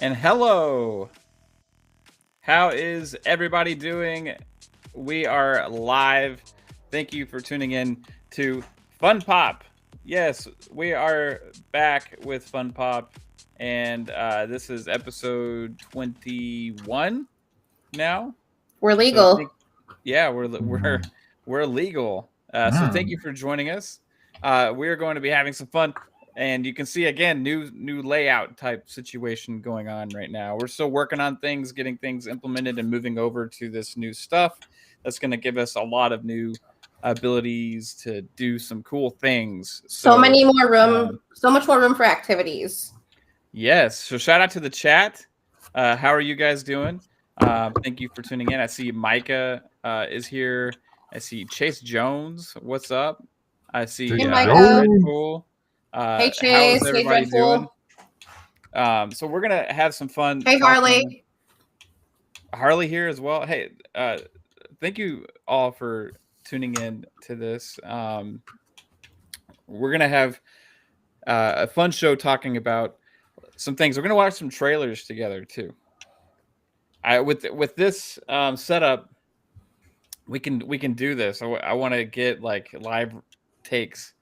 And hello. How is everybody doing? We are live. Thank you for tuning in to Fun Pop. Yes, we are back with Fun Pop, and this is episode 21 now. We're legal. So yeah, we're legal. So thank you for joining us. We are going to be having some fun. And you can see again, new layout type situation going on right now. We're still working on things, getting things implemented and moving over to this new stuff. That's going to give us a lot of new abilities to do some cool things. So many more room, so much more room for activities. Yes. So shout out to the chat. How are you guys doing? Thank you for tuning in. I see Micah is here. I see Chase Jones. What's up? I see Red Bull. Hey Chase, how is everybody doing? So we're gonna have some fun. Hey Harley. Harley here as well. Hey, thank you all for tuning in to this. We're gonna have a fun show talking about some things. We're gonna watch some trailers together too. With this setup, we can do this. I want to get like live takes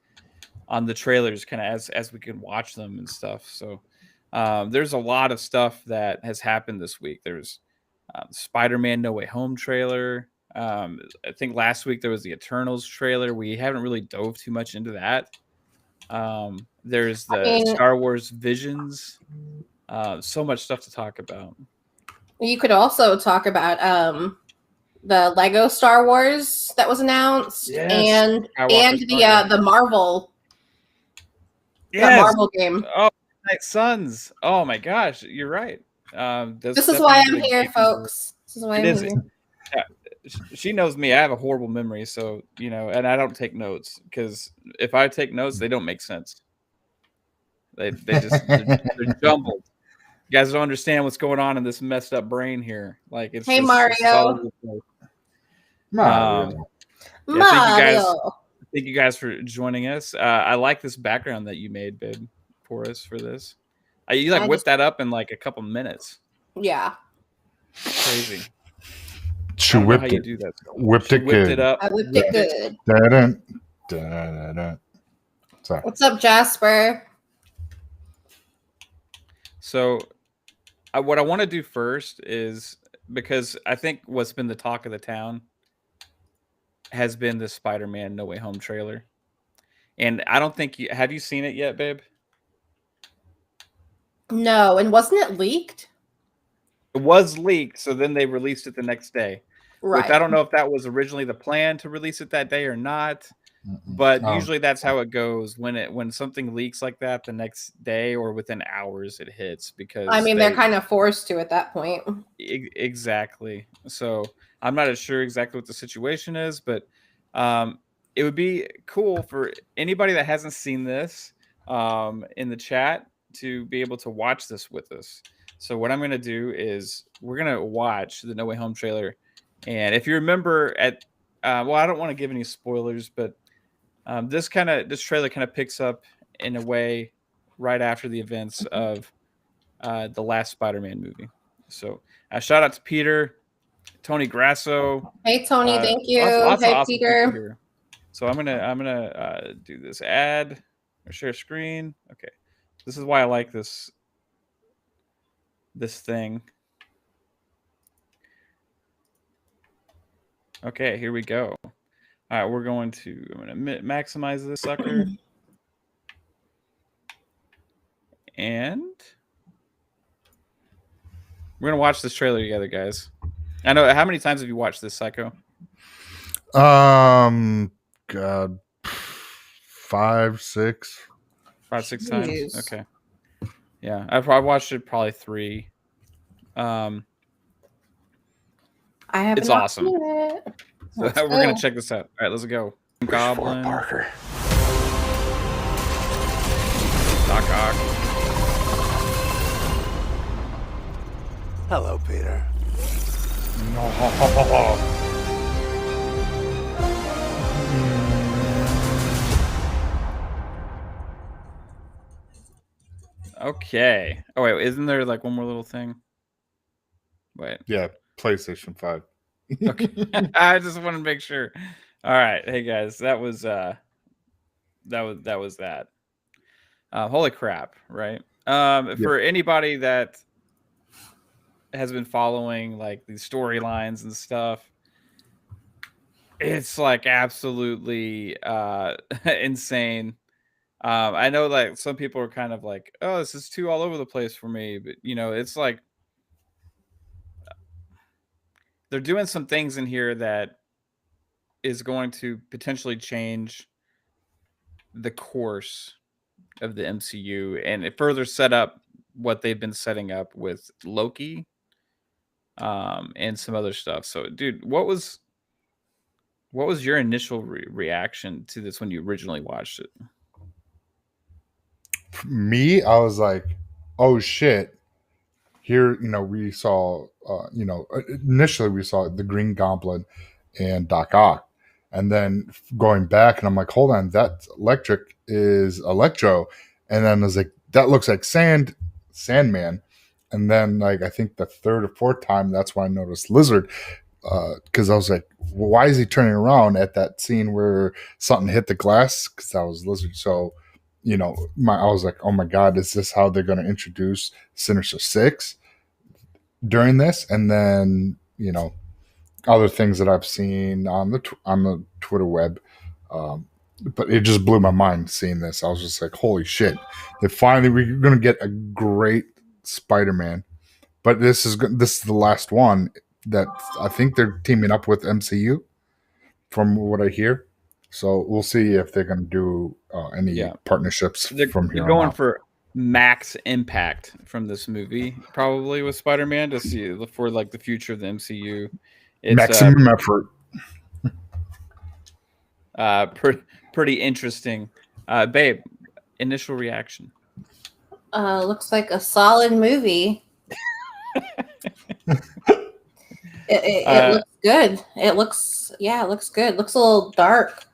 on the trailers kind of as we can watch them and stuff. So there's a lot of stuff that has happened this week. There's Spider-Man No Way Home trailer. I think last week there was the Eternals trailer. We haven't really dove too much into that. There's the Star Wars Visions. So much stuff to talk about. You could also talk about the Lego Star Wars that was announced, and the Marvel. Yes. The Marvel game. Oh, Night Suns. Oh my gosh, you're right. This is why I'm here, folks. This is why I'm here. Yeah, she knows me. I have a horrible memory, so and I don't take notes because if I take notes, they don't make sense. They just they're jumbled. You guys don't understand what's going on in this messed up brain here. Like it's hey Mario. Mario. Thank you guys for joining us. I like this background that you made, babe, for us for this. You whipped that up in like a couple minutes. Yeah. Crazy. She whipped it. You do that. Whipped it good. I whipped it good. Sorry. What's up, Jasper? So, what I want to do first is because I think what's been the talk of the town has been the Spider-Man No Way Home trailer. And I don't think have you seen it yet, babe? No, and wasn't it leaked? It was leaked, so then they released it the next day. Right. Which I don't know if that was originally the plan to release it that day or not. But usually that's how it goes when something leaks like that the next day or within hours it hits because they're kind of forced to at that point. Exactly. So I'm not sure exactly what the situation is, but it would be cool for anybody that hasn't seen this in the chat to be able to watch this with us. So what I'm going to do is we're going to watch the No Way Home trailer. And if you remember I don't want to give any spoilers, but this trailer kind of picks up in a way right after the events of the last Spider-Man movie. So shout out to Peter, Tony Grasso. Hey Tony, thank you. Lots hey of awesome Peter. Here. So I'm gonna do this ad or share screen. Okay, this is why I like this thing. Okay, here we go. All right, I'm going to maximize this sucker. And we're going to watch this trailer together, guys. I know, how many times have you watched this, Psycho? God, 5, 6. 5, 6 times? Okay. Yeah, I've watched it probably 3. I haven't. It's awesome. It. So we're going to check this out. All right, let's go. Goblin. Parker. Doc Ock. Hello, Peter. Okay. Oh wait, isn't there like one more little thing? Wait. Yeah, PlayStation 5. Okay. I just want to make sure. All right. Hey guys, that was that. Holy crap, right? For anybody that has been following like these storylines and stuff, it's like absolutely insane. I know like some people are kind of like, oh, this is too all over the place for me, but it's like they're doing some things in here that is going to potentially change the course of the MCU, and it further set up what they've been setting up with Loki, and some other stuff. So, dude, what was your initial reaction to this when you originally watched it? Me, I was like, oh shit. Here, we saw, initially we saw the Green Goblin and Doc Ock. And then going back, and I'm like, hold on, that electric is Electro. And then I was like, that looks like Sandman. And then, like, I think the third or fourth time, that's when I noticed Lizard. Because I was like, why is he turning around at that scene where something hit the glass? Because that was Lizard. So, I was like, oh my God, is this how they're going to introduce Sinister Six during this? And then, other things that I've seen on the Twitter web. But it just blew my mind seeing this. I was just like, holy shit. We're going to get a great Spider-Man. But this is the last one that I think they're teaming up with MCU from what I hear. So we'll see if they're going to do any partnerships from here on out. They're going for max impact from this movie, probably with Spider-Man, to see for like the future of the MCU. It's, maximum effort. Pretty interesting. Babe, initial reaction. Looks like a solid movie. It looks good. It looks good. It looks a little dark.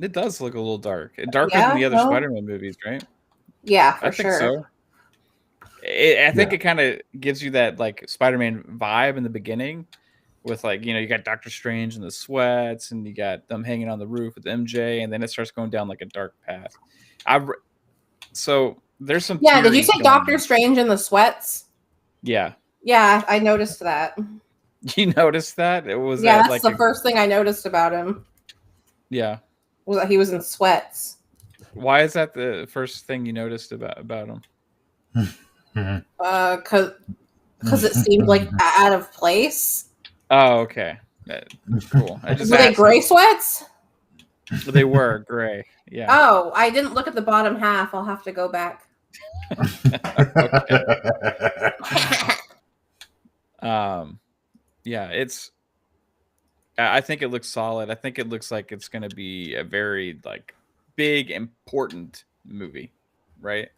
It does look a little dark. Darker than the other Spider-Man movies, right? Yeah, I think so. I think it kind of gives you that like Spider-Man vibe in the beginning, with like you got Doctor Strange and the sweats, and you got them hanging on the roof with MJ, and then it starts going down like a dark path. So there's some. Yeah, did you say Doctor Strange and the sweats? Yeah. Yeah, I noticed that. You noticed that? It was that's like the first thing I noticed about him. Yeah. Was that he was in sweats. Why is that the first thing you noticed about him? Because it seemed like out of place. Oh, okay. Cool. Were they gray sweats? They were gray. Yeah. Oh, I didn't look at the bottom half. I'll have to go back. I think it looks solid. I think it looks like it's going to be a very like big, important movie, right?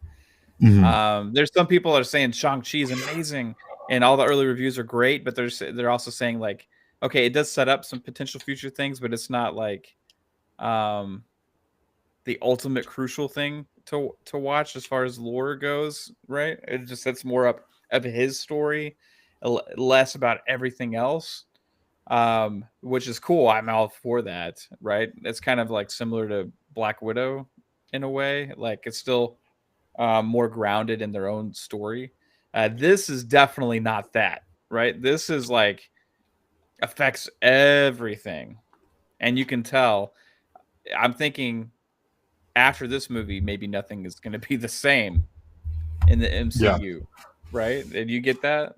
Mm-hmm. There's some people that are saying Shang-Chi is amazing and all the early reviews are great, but they're also saying like, okay, it does set up some potential future things, but it's not like the ultimate crucial thing to watch as far as lore goes, right? It just sets more up of his story, less about everything else, which is cool. I'm all for that, right? It's kind of like similar to Black Widow in a way. Like it's still more grounded in their own story. This is definitely not that, right? This is like affects everything, and you can tell. I'm thinking after this movie, maybe nothing is going to be the same in the MCU, right? Did you get that?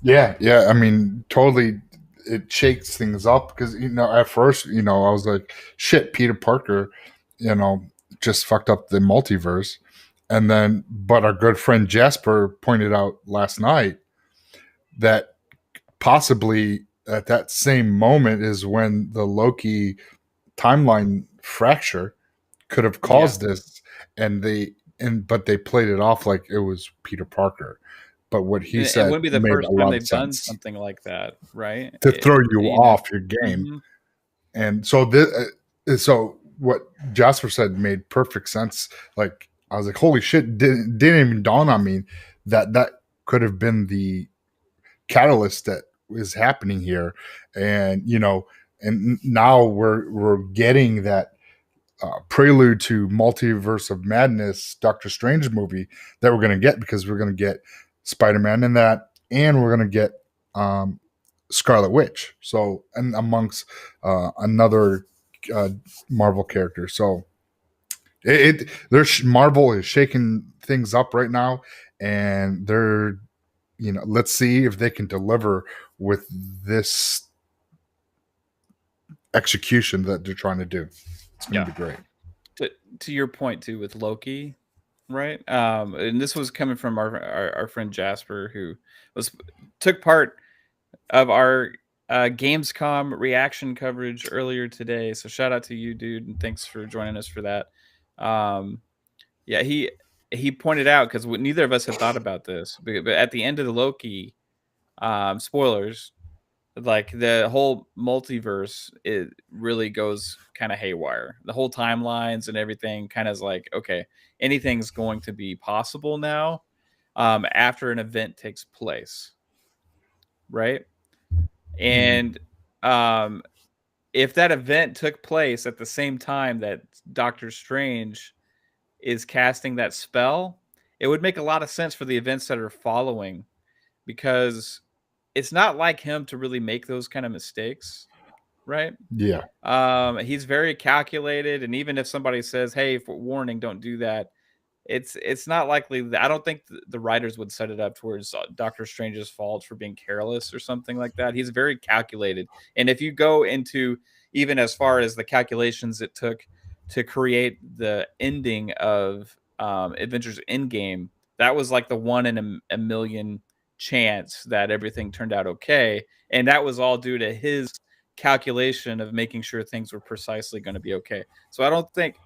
Yeah. I mean, totally. It shakes things up because at first, I was like, shit, Peter Parker, just fucked up the multiverse. And then, but our good friend Jasper pointed out last night that possibly at that same moment is when the Loki timeline fracture could have caused this, but they played it off like it was Peter Parker. But what he said, it wouldn't be the first time they've done something like that, right? To throw you off your game. Mm-hmm. And so so what Jasper said made perfect sense. Like I was like, holy shit, didn't even dawn on me that could have been the catalyst that is happening here. And, and now we're getting that prelude to Multiverse of Madness Doctor Strange movie that we're going to get, because we're going to get Spider-Man in that, and we're going to get Scarlet Witch. So, and amongst another Marvel character. So there's Marvel is shaking things up right now, and they're, let's see if they can deliver with this execution that they're trying to do. It's going to be great. To your point too with Loki, right? And this was coming from our friend Jasper, who took part of our Gamescom reaction coverage earlier today. So shout out to you, dude, and thanks for joining us for that. Yeah, he pointed out, because neither of us had thought about this, but at the end of the Loki, spoilers, like the whole multiverse, it really goes kind of haywire. The whole timelines and everything kind of is like, okay, anything's going to be possible now after an event takes place, right? And if that event took place at the same time that Doctor Strange is casting that spell, it would make a lot of sense for the events that are following, because it's not like him to really make those kind of mistakes, right? Yeah. He's very calculated, and even if somebody says, "Hey, for warning, don't do that," it's not likely that, I don't think the writers would set it up towards Doctor Strange's fault for being careless or something like that. He's very calculated, and if you go into even as far as the calculations it took to create the ending of Avengers Endgame, that was like the 1 in a million chance that everything turned out okay, and that was all due to his calculation of making sure things were precisely going to be okay. So I don't think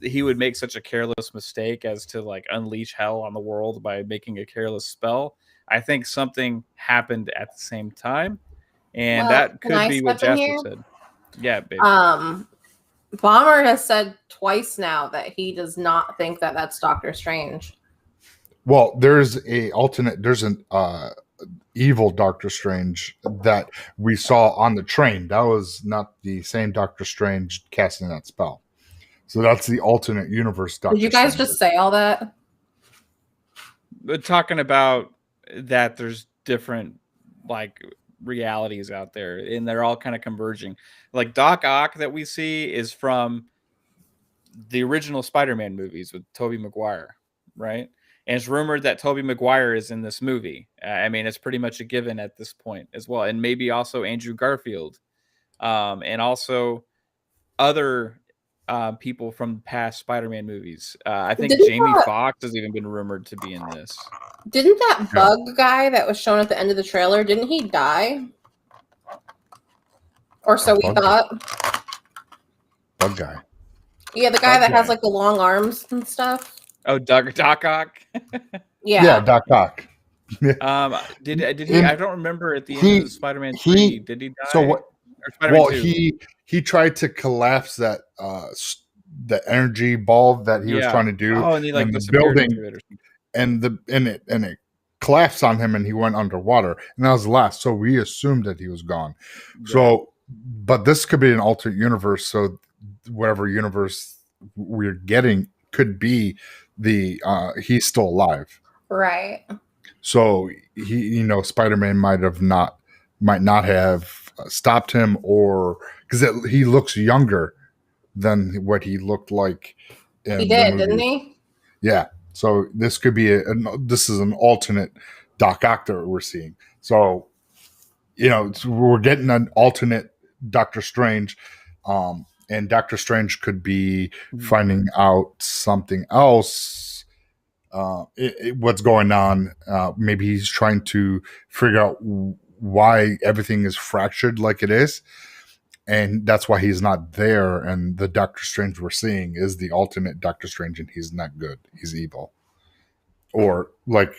he would make such a careless mistake as to like unleash hell on the world by making a careless spell. I think something happened at the same time, and that could be what Jasper said. Yeah, babe. Bomber has said twice now that he does not think that that's Doctor Strange. Well, there's an evil Doctor Strange that we saw on the train. That was not the same Doctor Strange casting that spell. So that's the alternate universe Doctor Did you guys Strange. just say all that? But talking about that, there's different like realities out there, and they're all kind of converging. Like Doc Ock that we see is from the original Spider-Man movies with Tobey Maguire, right? And it's rumored that Tobey Maguire is in this movie. I mean, it's pretty much a given at this point as well. And maybe also Andrew Garfield. And also other people from past Spider-Man movies. I think Jamie Foxx has even been rumored to be in this. Didn't that bug guy that was shown at the end of the trailer, didn't he die? Or so we thought. Bug guy. Yeah, the guy that has like the long arms and stuff. Oh, Doc Ock. Yeah, Doc Ock. Did he? I don't remember at the end of Spider-Man 3. Did he die? So what? Well, he tried to collapse that the energy ball that he was trying to do. Oh, and he like the building, and it collapsed on him, and he went underwater, and that was the last. So we assumed that he was gone. Yeah. So, but this could be an alternate universe. So whatever universe we're getting could be he's still alive, right? So he, Spider-Man might not have stopped him, or because he looks younger than what he looked like. He did, didn't he? Yeah. So this could be this is an alternate Doc Ock that we're seeing. So, we're getting an alternate Doctor Strange, and Doctor Strange could be finding out something else. What's going on? Maybe he's trying to figure out why everything is fractured like it is, and that's why he's not there. And the Doctor Strange we're seeing is the alternate Doctor Strange, and he's not good. He's evil. Or like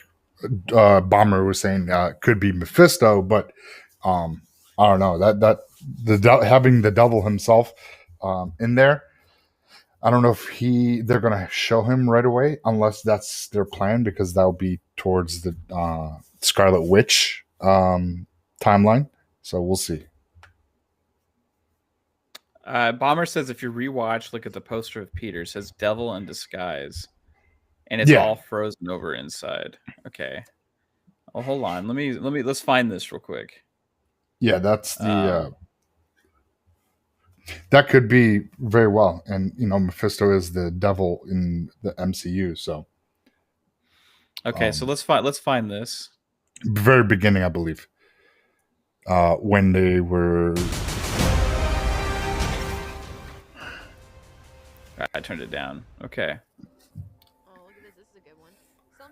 Bomber was saying, could be Mephisto, but I don't know that having the devil himself in there. I don't know if they're gonna show him right away, unless that's their plan, because that'll be towards the Scarlet Witch timeline. So we'll see. Bomber says if you rewatch, look at the poster of Peter. It says "Devil in Disguise," and it's all frozen over inside. Okay. Oh, hold on. Let's find this real quick. Yeah, that's the. That could be very well, and Mephisto is the devil in the MCU. So. Okay, so let's find this. Very beginning, I believe. When they were. I turned it down. Okay.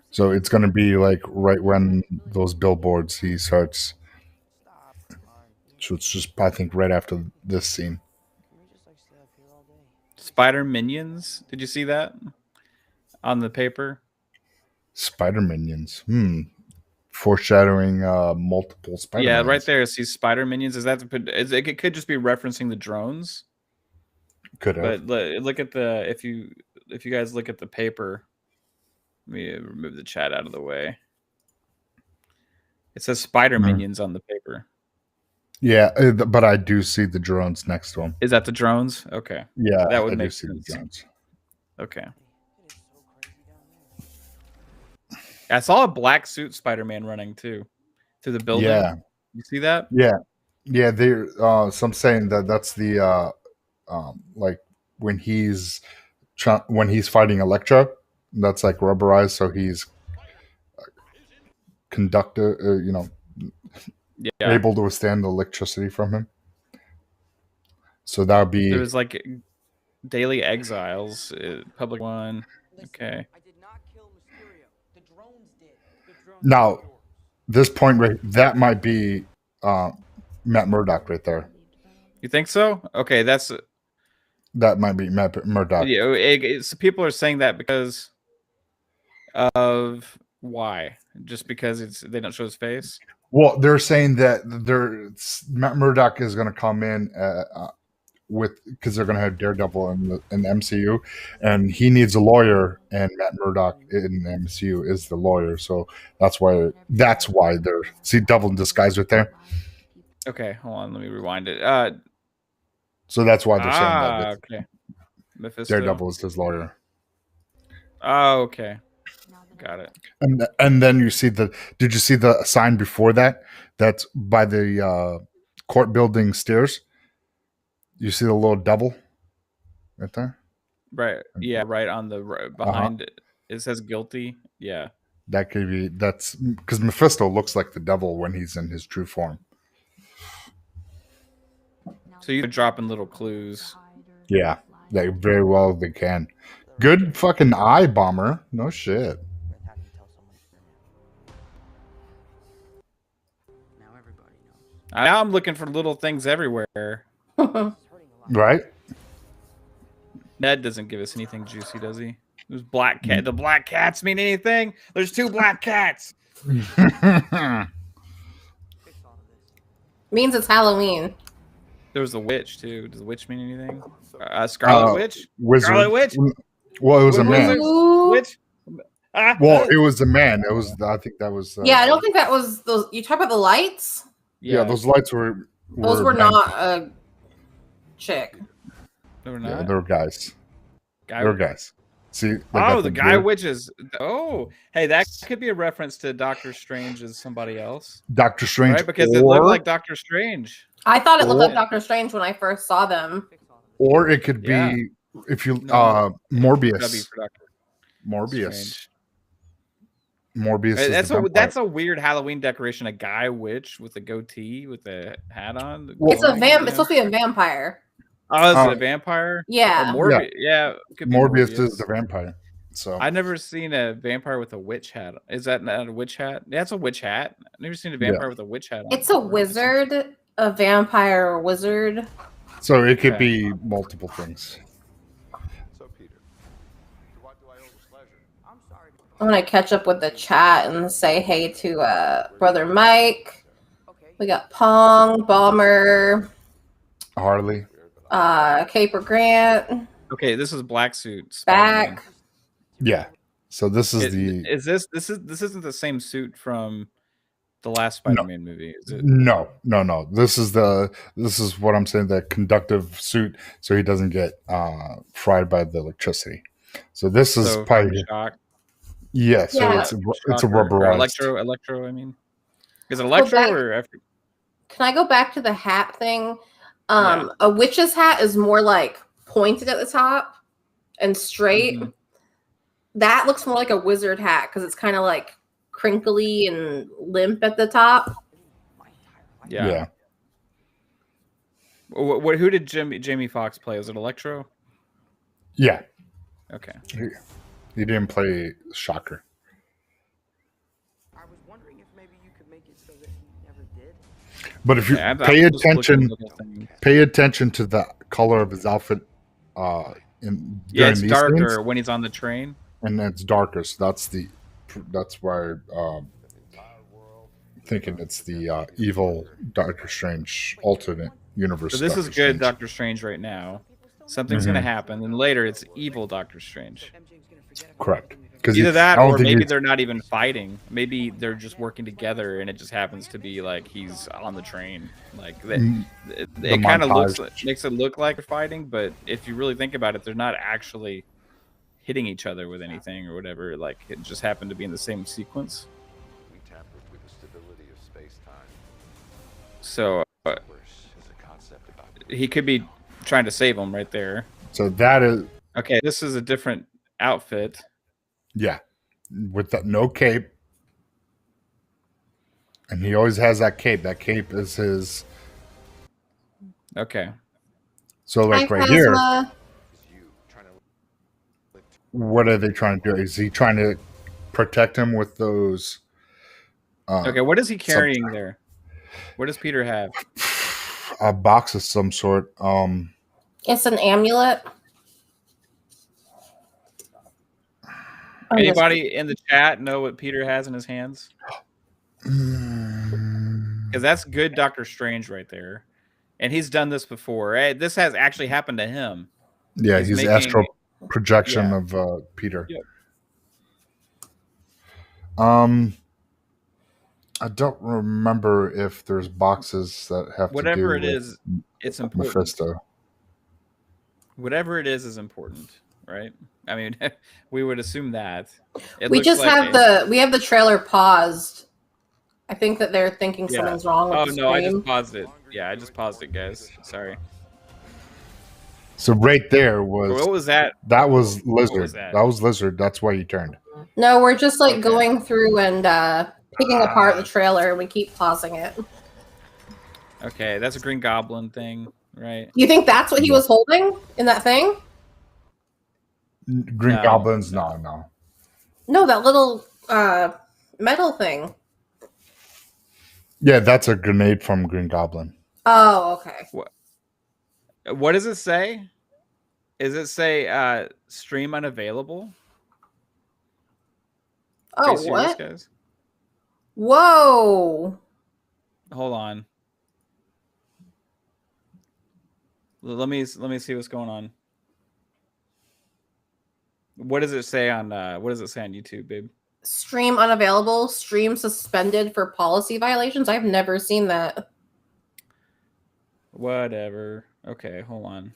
So it's going to be like right when those billboards he starts. So it's just, I think, right after this scene. Spider Minions. Did you see that on the paper? Spider Minions. Foreshadowing multiple Spider. Yeah, right there. See Spider Minions. It could just be referencing the drones. Could have. But look at the if you guys look at the paper. Let me remove the chat out of the way. It says Spider Minions on the paper. Yeah, but I do see the drones next to them. Is that the drones? Okay. Yeah, that would make sense. The drones. Okay. I saw a black suit Spider-Man running too through the building. Yeah, you see that? Yeah. They're some saying that's the like when he's fighting Elektra, that's like rubberized, so he's able to withstand the electricity from him. So that would be. There was like Daily Exiles, public one. Okay. Now, this point right, that might be Matt Murdock right there. You think so? Okay, that might be Matt Murdock. Yeah, people are saying that because of why? Just because they don't show his face? Well, they're saying that Matt Murdock is going to come in because they're going to have Daredevil in the MCU, and he needs a lawyer, and Matt Murdock in the MCU is the lawyer, so that's why they're see Devil in Disguise right there. Okay, hold on, let me rewind it. So that's why they're saying that. Okay. Mephisto. Daredevil is his lawyer. Oh, okay. Got it. And then you see did you see the sign before that? That's by the court building stairs. You see the little devil right there? Right. Yeah, right on the behind it. It says guilty. Yeah. That could be that's because Mephisto looks like the devil when he's in his true form. So you're dropping little clues. Yeah, very well they can. Good fucking eye, Bomber. No shit. Now I'm looking for little things everywhere. Right? Ned doesn't give us anything juicy, does he? There's black cat. The black cats mean anything? There's 2 black cats. Means it's Halloween. There was a witch too. Does the witch mean anything? Scarlet Witch? Wizard. Scarlet Witch? Well, it was a man. Witch? Well, it was a man. It was. I think that was. Yeah, I don't think that was those. You talk about the lights? Yeah, those lights were. Those were not a chick. They were not. Yeah, they were guys. They were guys. See. The guy witches. Oh, hey, that could be a reference to Doctor Strange as somebody else. Doctor Strange, right? Because it looked like Doctor Strange. I thought it looked like Doctor Strange when I first saw them. Or it could be if you Morbius. Morbius. Morbius. That's a weird Halloween decoration. A guy witch with a goatee with a hat on. Well, it's supposed to be a vampire. Oh, is it a vampire? Yeah. Morbius. Yeah. Morbius is the vampire. So I've never seen a vampire with a witch hat. Is that not a witch hat? Yeah, it's a witch hat. I've never seen a vampire with a witch hat on. It's a wizard, a vampire wizard. So it could be multiple things. So Peter, what do I owe this pleasure? I'm sorry. I'm gonna catch up with the chat and say hey to brother Mike. We got Pong, Bomber, Harley, Caper Grant. Okay, this is Black Suit Spider-Man. Back. Yeah. So this is this isn't the same suit from the last Spider-Man movie, is it? No. This is what I'm saying, the conductive suit, so he doesn't get fried by the electricity. So this is probably shock. Yeah, so Yeah. it's a rubberized. Electro. I mean, is it electro or? Can I go back to the hat thing? A witch's hat is more like pointed at the top and straight. Mm-hmm. That looks more like a wizard hat because it's kind of like crinkly and limp at the top. Yeah. Who did Jamie Foxx play? Was it Electro? Yeah. Okay. He didn't play Shocker. I was wondering if maybe you could make it so that he never did. But if you pay attention to the color of his outfit. It's darker scenes, when he's on the train, and it's darker. So that's why thinking it's the evil Doctor Strange alternate universe. So this is Doctor good Strange. Doctor Strange right now. Something's going to happen, and later it's evil Doctor Strange. Correct. Either that, or maybe they're not even fighting. Maybe they're just working together, and it just happens to be like he's on the train. Like it kind of makes it look like they're fighting, but if you really think about it, they're not actually hitting each other with anything or whatever. Like it just happened to be in the same sequence. We tampered with the stability of space-time. So he could be trying to save him right there. So that is okay. This is a different outfit. Yeah, with no cape, and he always has that cape. That cape is his. Okay. So like right here, what are they trying to do? Is he trying to protect him with those? Okay, what is he carrying there? What does Peter have? A box of some sort. It's an amulet. Anybody in the chat know what Peter has in his hands? Because that's good Doctor Strange right there. And he's done this before. This has actually happened to him. Yeah, he's astral projection of Peter. Yep. I don't remember if there's boxes that have whatever to do it with is, it's important. Mephisto. Whatever it is important, right? I mean, we would assume that. We just have the trailer paused. I think that they're thinking something's wrong with the screen. I just paused it. Yeah, I just paused it, guys. Sorry. So right there was what was that? That was Lizard. Was that? Was Lizard. That's why he turned. No, we're just like going through and picking apart the trailer, and we keep pausing it. Okay, that's a Green Goblin thing, right? You think that's what he was holding in that thing? Green Goblins? No. No, that little metal thing. Yeah, that's a grenade from Green Goblin. Oh, okay. What does it say? Does it say stream unavailable? Oh, what? Guys? Whoa. Hold on. Let me see what's going on. What does it say on YouTube, babe? Stream unavailable, stream suspended for policy violations. I've never seen that. Whatever. Okay, hold on.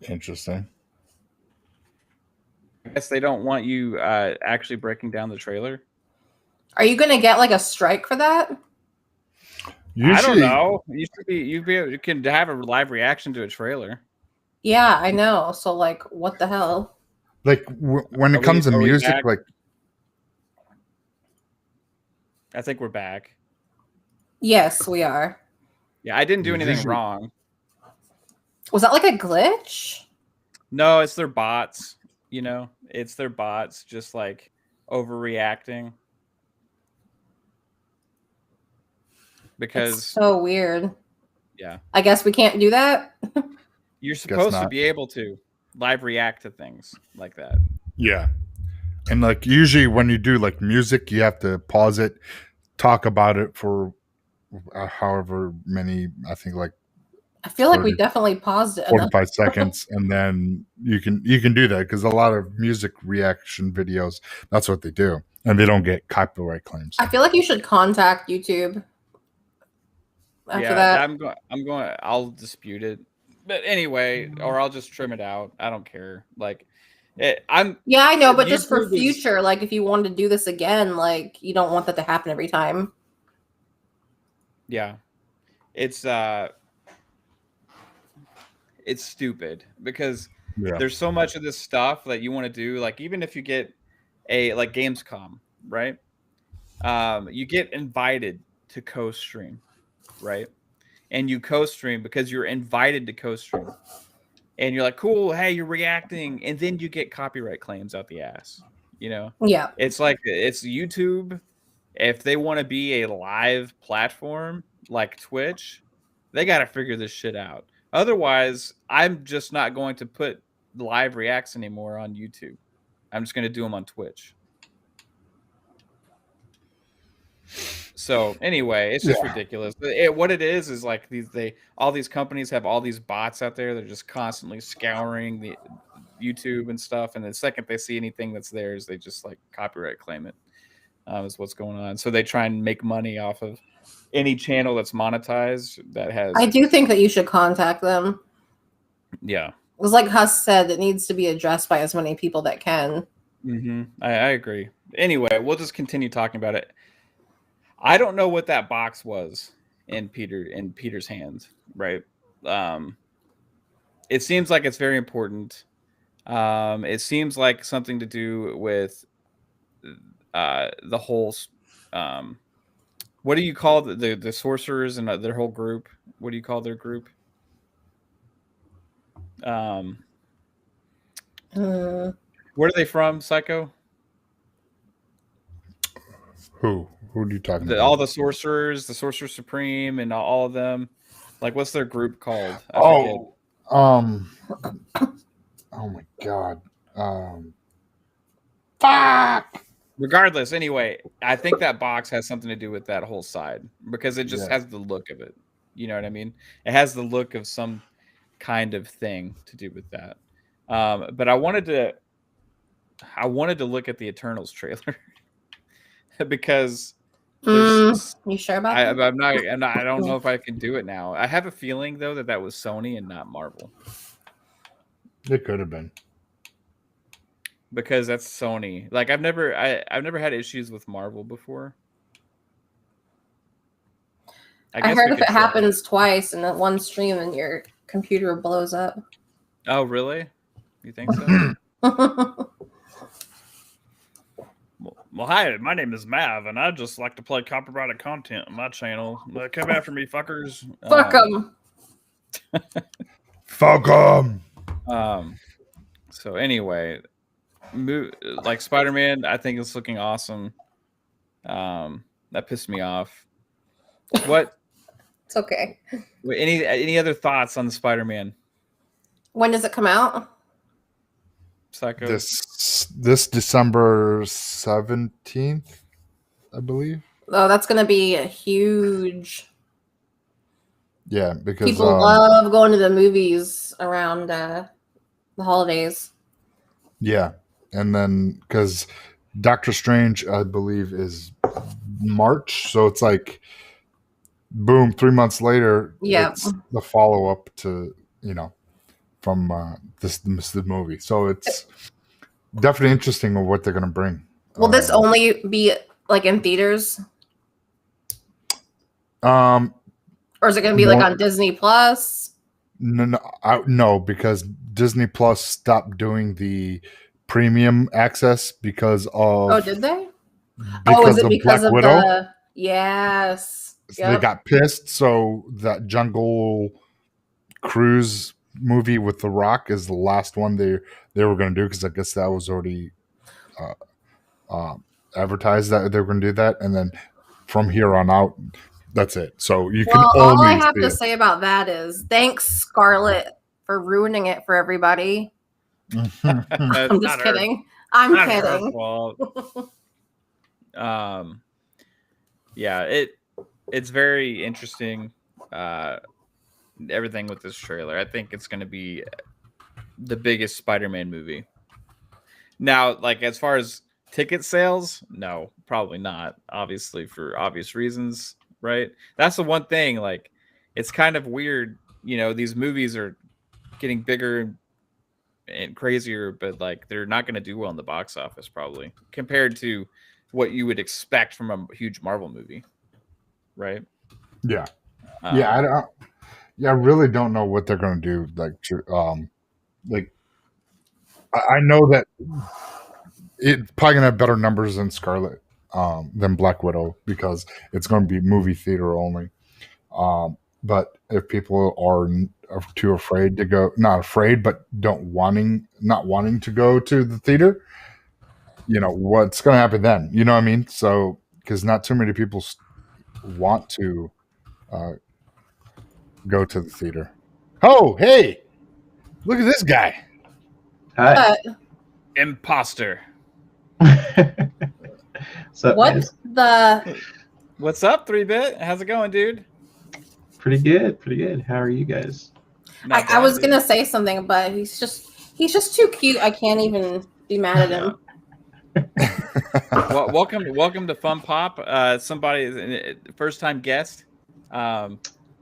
Interesting. I guess they don't want you actually breaking down the trailer. Are you gonna get like a strike for that? I don't know. You can have a live reaction to a trailer. Yeah, I know. So like, what the hell? Like when it comes to music, like I think we're back. Yes, we are. Yeah, I didn't do anything wrong. Was that like a glitch? No, it's their bots. You know, it's their bots just like overreacting. Because it's so weird. Yeah. I guess we can't do that. You're supposed to be able to live react to things like that. Yeah. And like usually when you do like music, you have to pause it, talk about it for however many, I think like I feel like we definitely paused it. 45 seconds, and then you can do that because a lot of music reaction videos, that's what they do, and they don't get copyright claims. I feel like you should contact YouTube after that. I'm going. I'll dispute it, but anyway, or I'll just trim it out. I don't care. Like, I know, but just for YouTube future, like if you wanted to do this again, like you don't want that to happen every time. Yeah, it's stupid because there's so much of this stuff that you want to do. Like even if you get like Gamescom, right? You get invited to co-stream, right? And you co-stream because you're invited to co-stream. And you're like, cool, hey, you're reacting. And then you get copyright claims out the ass, you know? Yeah. It's like, it's YouTube. If they want to be a live platform like Twitch, they got to figure this shit out. Otherwise, I'm just not going to put live reacts anymore on YouTube. I'm just going to do them on Twitch. So anyway, it's just ridiculous. What it is like all these companies have all these bots out there. They're just constantly scouring the YouTube and stuff. And the second they see anything that's theirs, they just like copyright claim it. Is what's going on. So they try and make money off of any channel that's monetized that has. I do think that you should contact them. Yeah. It was like Huss said, it needs to be addressed by as many people that can. Mm-hmm. I agree. Anyway, we'll just continue talking about it. I don't know what that box was in Peter's hands, right? It seems like it's very important. It seems like something to do with the whole what do you call the sorcerers and their whole group? What do you call their group? Where are they from, Psycho? Who are you talking about? All the sorcerers, the Sorcerer Supreme, and all of them. Like, what's their group called? Oh my god. Fuck. Regardless, anyway, I think that box has something to do with that whole side because it just has the look of it. You know what I mean? It has the look of some kind of thing to do with that. But I wanted to look at the Eternals trailer because you sure about that? I'm not. I don't know if I can do it now. I have a feeling though that was Sony and not Marvel. It could have been. Because that's Sony. Like I've never had issues with Marvel before. I heard if it happens twice in that one stream and your computer blows up. Oh, really? You think so? Well, hi, my name is Mav, and I just like to play copyrighted content on my channel. Come after me, fuckers. Fuck them. Fuck them. So anyway, like Spider-Man, I think it's looking awesome. That pissed me off. What? It's okay. Any other thoughts on the Spider-Man? When does it come out? Psycho. This December 17th, I believe. Oh, that's gonna be a huge. Yeah, because people love going to the movies around the holidays. Yeah, and then because Doctor Strange, I believe, is March, so it's like, boom, 3 months later. Yeah, it's the follow up to from this movie, so it's definitely interesting of what they're gonna bring. Will this only be like in theaters? Or is it gonna be like on Disney Plus? No, because Disney Plus stopped doing the premium access because of. Oh, did they? Is it because Black of Widow? Yes. So they got pissed. So that Jungle Cruise movie with The Rock is the last one they were going to do, because I guess that was already advertised that they were going to do that, and then from here on out, that's it. So you can only. All I have to say about that is thanks, Scarlett, for ruining it for everybody. I'm just kidding. I'm kidding. Yeah, it's very interesting. Everything with this trailer. I think it's going to be the biggest Spider-Man movie. Now, like as far as ticket sales, no, probably not. Obviously, for obvious reasons, right? That's the one thing. Like, it's kind of weird. You know, these movies are getting bigger and crazier, but like they're not going to do well in the box office probably compared to what you would expect from a huge Marvel movie, right? Yeah, I really don't know what they're going to do. Like I know that it's probably going to have better numbers than Scarlet, than Black Widow because it's going to be movie theater only. But if people are too afraid to go, not afraid, but not wanting to go to the theater, you know what's going to happen then. You know what I mean? So because not too many people want to go to the theater. Oh, hey, look at this guy. Hi. Imposter. So What the? What's up, 3-Bit? How's it going, dude? Pretty good. How are you guys? I was gonna say something, but he's just too cute. I can't even be mad at him. Well, welcome to Fun Pop. Somebody first time guest. Yeah.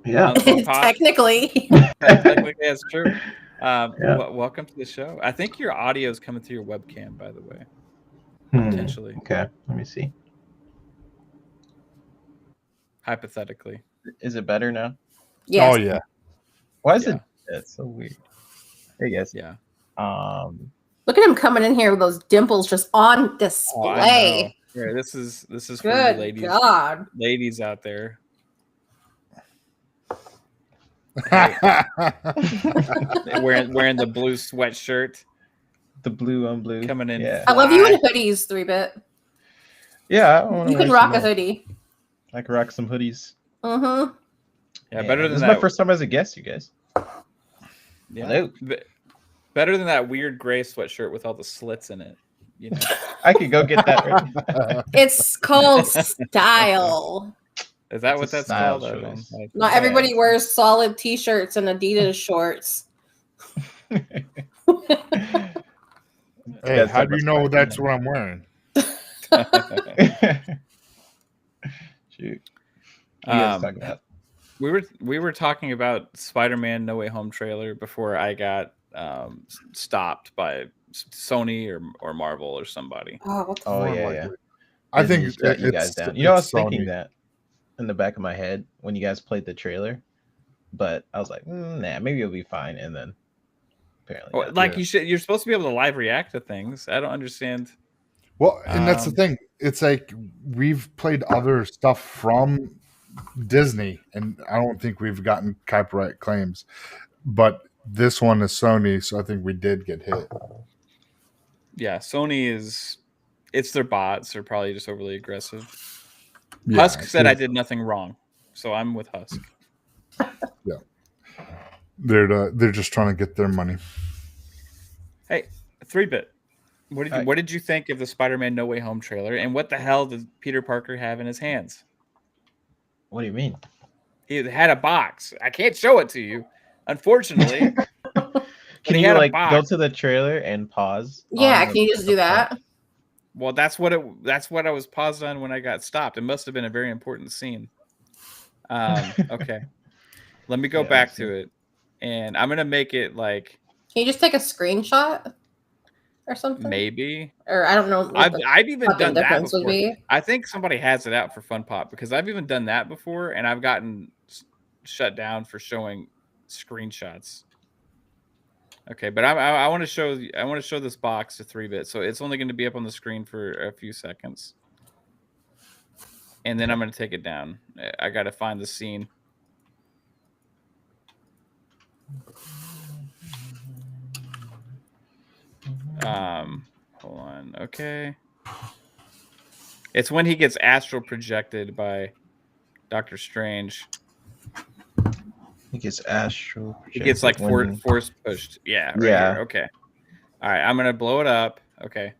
Technically. Technically, that's true. Yeah. Welcome to the show. I think your audio is coming through your webcam, by the way. Potentially. Okay, let me see. Hypothetically. Is it better now? Yes. Oh yeah. Why is it? That's so weird. Hey guys. Yeah. Look at him coming in here with those dimples just on display. Yeah, this is for Good you ladies. God. Ladies out there. wearing the blue sweatshirt. The blue on blue coming in. Yeah. I love you in hoodies, 3-Bit. Yeah, you can rock a hoodie. I can rock some hoodies. Mm-hmm. Yeah, better than this that. is my first time as a guest, you guys. Yeah. Hello. Better than that weird gray sweatshirt with all the slits in it. You know? I could go get that right. It's called style. Is that what that's called? Not everybody wears solid t-shirts and Adidas shorts. Hey, how do you know that's what I'm wearing? Shoot. Talking about? We were talking about Spider-Man No Way Home trailer before I got stopped by Sony or Marvel or somebody. Oh yeah. I think shut you guys down. You know, I was Sony. thinking that in the back of my head when you guys played the trailer, but I was like, nah, maybe it'll be fine. And then apparently, you're supposed to be able to live react to things. I don't understand. Well, and that's the thing. It's like we've played other stuff from Disney, and I don't think we've gotten copyright claims. But this one is Sony, so I think we did get hit. Yeah, Sony it's their bots. They're probably just overly aggressive. Yeah, Husk said I did nothing wrong, so I'm with Husk. Yeah, they're just trying to get their money. Hey, 3-Bit. What did you think of the Spider-Man No Way Home trailer? And what the hell does Peter Parker have in his hands? What do you mean? He had a box. I can't show it to you, unfortunately. Can you like go to the trailer and pause? Yeah, can you just do that? Well, that's what I was paused on when I got stopped. It must have been a very important scene. Okay. Let me go back to it. And I'm gonna make it like. Can you just take a screenshot or something? Maybe. Or I don't know. I've even done that before. Would be. I think somebody has it out for Fun Pop because I've even done that before, and I've gotten shut down for showing screenshots. Okay, but I want to show this box to 3-Bit, so it's only going to be up on the screen for a few seconds, and then I'm going to take it down. I got to find the scene. Hold on. Okay, it's when he gets astral projected by Doctor Strange. He gets astral. He gets like force pushed. Yeah. Right here. Okay. All right. I'm gonna blow it up. Okay.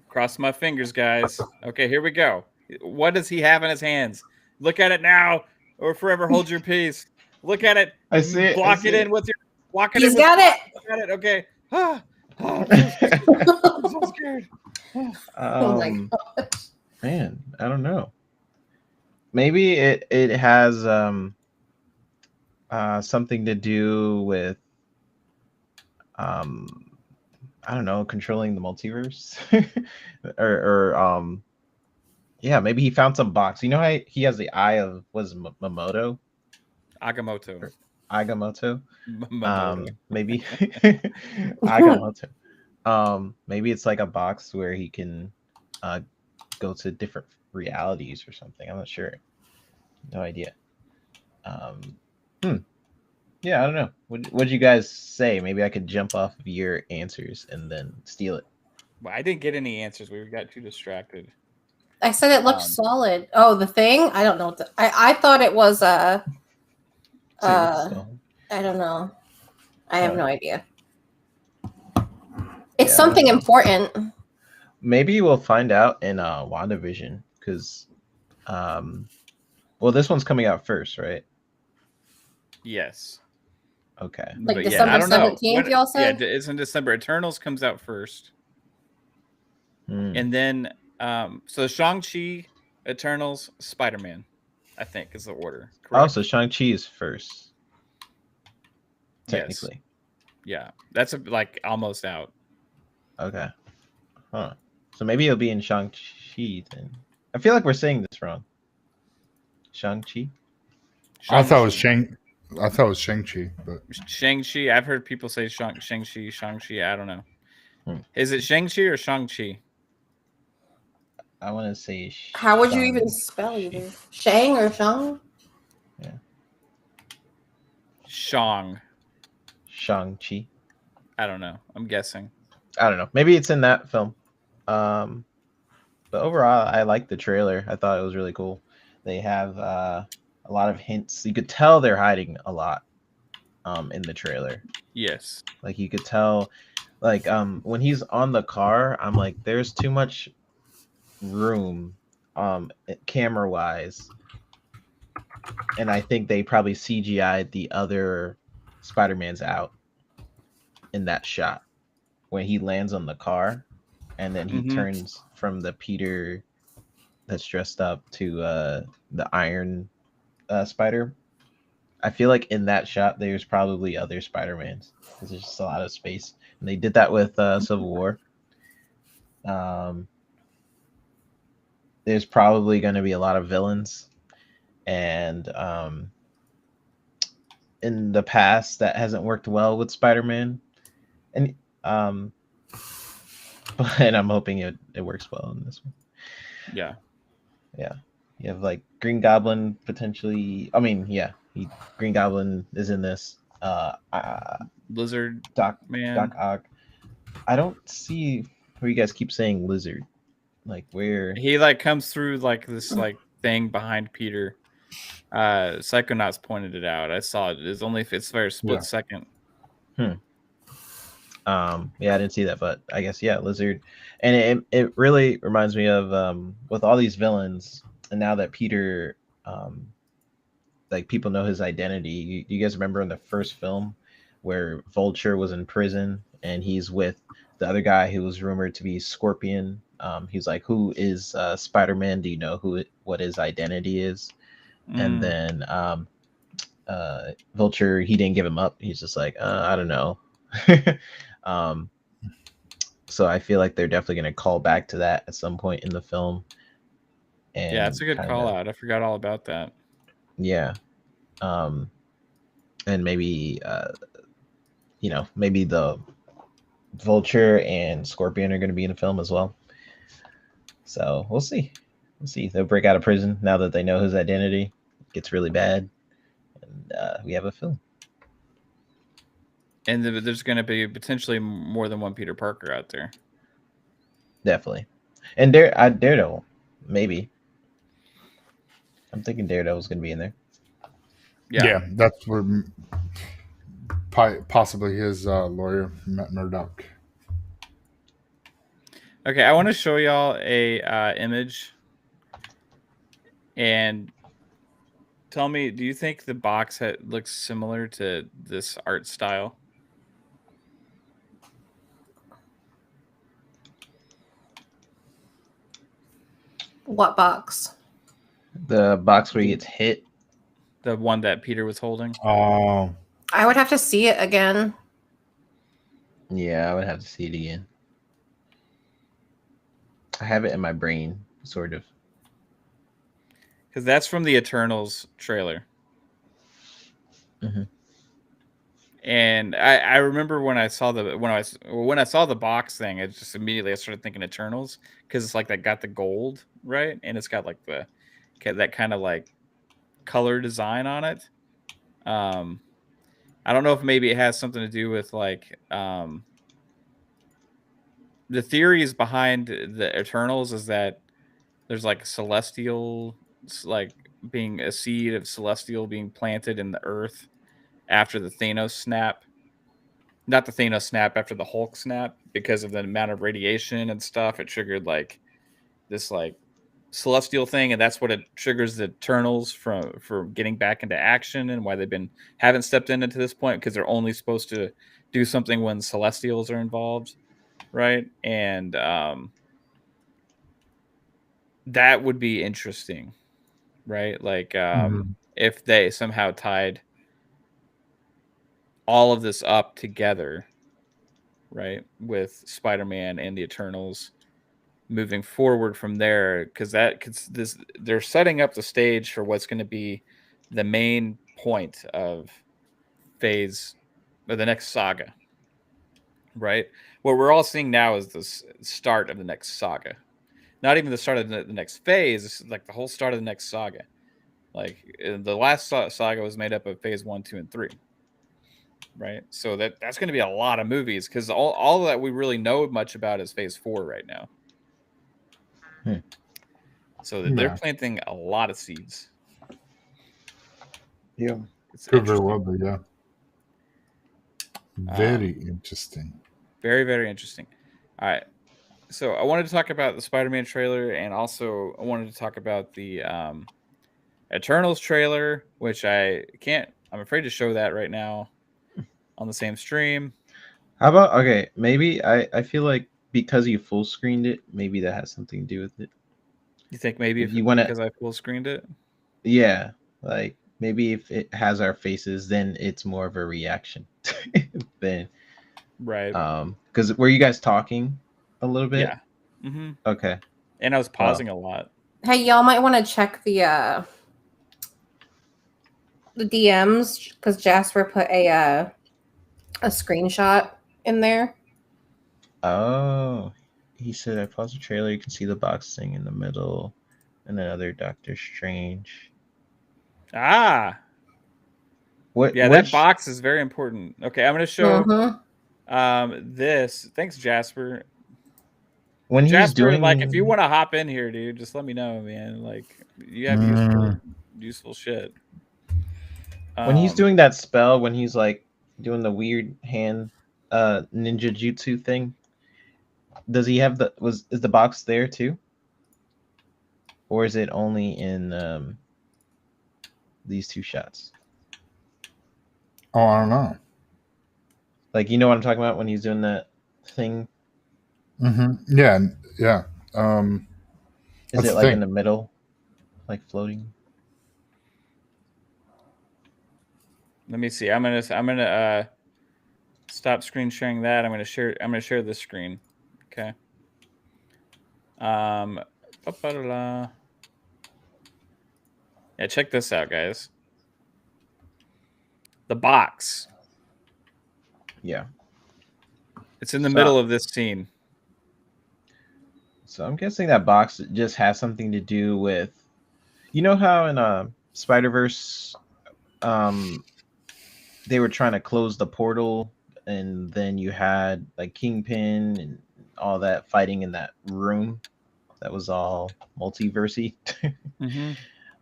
Cross my fingers, guys. Okay. Here we go. What does he have in his hands? Look at it now, or forever hold your peace. Look at it. I see it. Block it in with your. Block it He's in. got it. Got it. Okay. I'm so scared. Oh my God. Man, I don't know. Maybe it has something to do with I don't know, controlling the multiverse, or yeah, maybe he found some box. You know how he has the eye of Mamoto? Agamotto. Agamotto. Mamoto. Maybe Agamotto. Maybe it's like a box where he can go to different realities or something. I'm not sure. No idea. Yeah, I don't know. What'd you guys say? Maybe I could jump off of your answers and then steal it. Well, I didn't get any answers. We got too distracted. I said it looked solid. Oh, the thing? I don't know what I thought it was I don't know. I have no idea. It's something important. Maybe we'll find out in WandaVision, because well, this one's coming out first, right? Yes. Okay. Like But December 17th, y'all said? Yeah, it's in December. Eternals comes out first. And then so Shang-Chi, Eternals, Spider-Man, I think is the order. Correct? Oh, so Shang-Chi is first. Technically. Yes. Yeah. That's like almost out. Okay. Huh. So maybe it'll be in Shang-Chi then. I feel like we're saying this wrong. Shang-Chi? I thought it was Shang-Chi, but Shang-Chi. I've heard people say Shang-Chi, Shang-Chi. I don't know. Is it Shang-Chi or Shang-Chi? I want to say How would you even spell either? Shang or Shang? Yeah. Shang-Chi. I don't know. I'm guessing. I don't know. Maybe it's in that film. But overall, I liked the trailer. I thought it was really cool. They have a lot of hints. You could tell they're hiding a lot in the trailer. Yes. Like you could tell, like when he's on the car, I'm like, there's too much room camera wise, and I think they probably CGI'd the other Spider-Mans out in that shot when he lands on the car and then he turns from the Peter that's dressed up to the Iron Spider. I feel like in that shot there's probably other Spider-Mans because there's just a lot of space, and they did that with Civil War. There's probably going to be a lot of villains, and in the past that hasn't worked well with Spider-Man, and but I'm hoping it works well in this one. Yeah you have like Green Goblin potentially. I mean, Green Goblin is in this. Lizard, Doc Man, Doc Ock. I don't see where you guys keep saying Lizard. Like where he like comes through like this like thing behind Peter. Psychonauts pointed it out. I saw it. It's only if it's for a split second. Yeah, I didn't see that, but I guess Lizard. And it really reminds me of with all these villains, and now that Peter like people know his identity. You guys remember in the first film where Vulture was in prison and he's with the other guy who was rumored to be Scorpion. He's like, who is Spider-Man? Do you know what his identity is? And then Vulture, he didn't give him up. He's just like, I don't know. So I feel like they're definitely going to call back to that at some point in the film. And yeah, it's a good call out. I forgot all about that. Yeah. And maybe maybe the Vulture and Scorpion are going to be in the film as well. So we'll see. They'll break out of prison now that they know his identity. It gets really bad, and we have a film. And there's going to be potentially more than one Peter Parker out there. Definitely. And Daredevil, maybe. I'm thinking Daredevil's going to be in there. Yeah, that's where possibly his lawyer, Matt Murdock. Okay, I want to show y'all a image And tell me, do you think the box looks similar to this art style? What box? The box where he gets hit. The one that Peter was holding? Oh. I would have to see it again. Yeah, I would have to see it again. I have it in my brain, sort of. Because that's from the Eternals trailer. Mm-hmm. And I remember when I saw the box thing, I just immediately started thinking Eternals, because it's like that got the gold, right? And it's got like that kind of like color design on it. I don't know if maybe it has something to do with like the theories behind the Eternals is that there's like celestial, like being a seed of celestial being planted in the earth after the Thanos snap. Not the Thanos snap, after the Hulk snap, because of the amount of radiation and stuff. It triggered like this like celestial thing, and that's what it triggers the Eternals for getting back into action, and why haven't stepped in into this point, because they're only supposed to do something when celestials are involved, right? And that would be interesting, right? Like if they somehow tied all of this up together, right, with Spider-Man and the Eternals moving forward from there, because they're setting up the stage for what's going to be the main point of phase or the next saga, right? What we're all seeing now is the start of the next saga, not even the start of the next phase. It's like the whole start of the next saga. Like the last saga was made up of phase 1, 2, and 3. Right, so that's going to be a lot of movies, because all that we really know much about is phase 4 right now. So they're planting a lot of seeds. Yeah, could very well be. Yeah, very interesting. Very, very interesting. All right, so I wanted to talk about the Spider-Man trailer, and also I wanted to talk about the Eternals trailer, which I'm afraid to show that right now on the same stream. How about, okay, maybe I feel like because you full screened it, maybe that has something to do with it. You think maybe because I full screened it? Yeah, like maybe if it has our faces, then it's more of a reaction. Then right. Because were you guys talking a little bit? Yeah. Mm-hmm. Okay. And I was pausing a lot. Hey, y'all might want to check the DMs, because Jasper put a screenshot in there. Oh, he said, I paused the trailer. You can see the box thing in the middle, and another Doctor Strange. Ah. What? Yeah, that box is very important. Okay, I'm going to show this. Thanks, Jasper. When Jasper, he's doing, like, if you want to hop in here, dude, just let me know, man. Like, you have useful shit. When he's doing that spell, when he's like doing the weird hand ninja jutsu thing, does he have is the box there too? Or is it only in these two shots? Oh, I don't know. Like, you know what I'm talking about when he's doing that thing? Mm-hmm. Yeah, yeah. Is it like in the middle, like floating? Let me see. I'm gonna stop screen sharing that. I'm gonna share this screen. Okay. Yeah, check this out, guys. The box. Yeah. It's in the middle of this scene. So I'm guessing that box just has something to do with, you know how in Spider-Verse they were trying to close the portal, and then you had like Kingpin and all that fighting in that room that was all multiversey.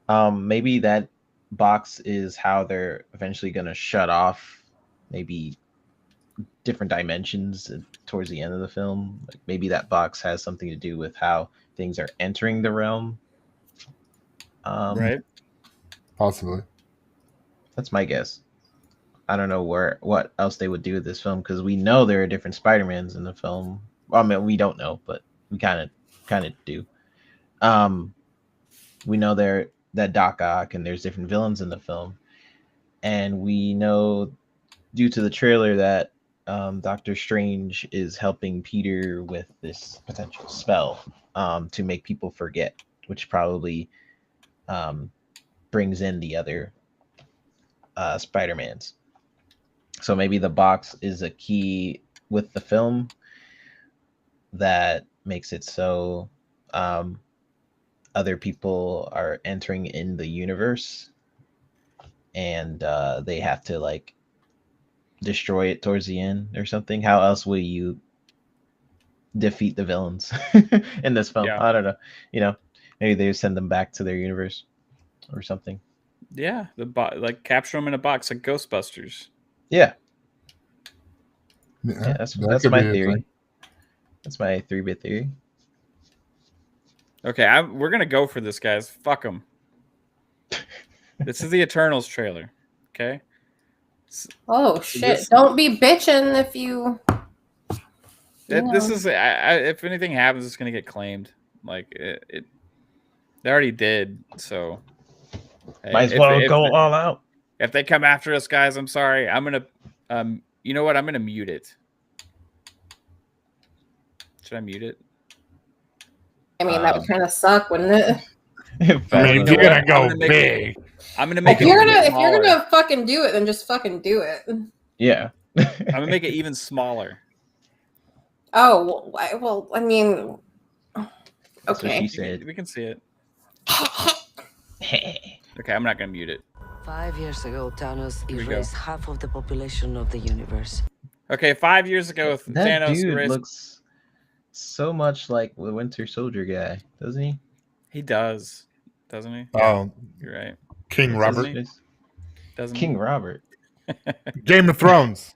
Maybe that box is how they're eventually going to shut off maybe different dimensions towards the end of the film. Like maybe that box has something to do with how things are entering the realm. Right. Possibly. That's my guess. I don't know what else they would do with this film because we know there are different Spider-Mans in the film. Well, I mean, we don't know, but we kind of do. We know that Doc Ock and there's different villains in the film, and we know due to the trailer that Doctor Strange is helping Peter with this potential spell to make people forget, which probably brings in the other Spider-Mans. So maybe the box is a key with the film that makes it so other people are entering in the universe and they have to like destroy it towards the end or something. How else will you defeat the villains in this film? Yeah. I don't know. You know, maybe they send them back to their universe or something. Yeah, like capture them in a box like Ghostbusters. Yeah. Yeah, That's that could my be a theory. thing. That's my 3-bit theory. Okay, we're gonna go for this, guys. Fuck them. This is the Eternals trailer. Okay. Oh shit! Don't be bitching if you. This is if anything happens, it's gonna get claimed. Like it they already did. So hey, might as well go all out. If they come after us, guys, I'm sorry. I'm gonna you know what? I'm gonna mute it. Should I mute it? I mean, that would kind of suck, wouldn't it? I mean, if you're gonna go big, I'm gonna make if you're gonna fucking do it, then just fucking do it. Yeah. I'm gonna make it even smaller. Oh well, I mean, okay. She said. We can see it. Okay, I'm not gonna mute it. 5 years ago, Thanos erased half of the population of the universe. Okay, 5 years ago, that Thanos dude erased... looks so much like the Winter Soldier guy, doesn't he? He does, doesn't he? Oh, you're right. King Robert. Doesn't King he? Robert. Game of Thrones.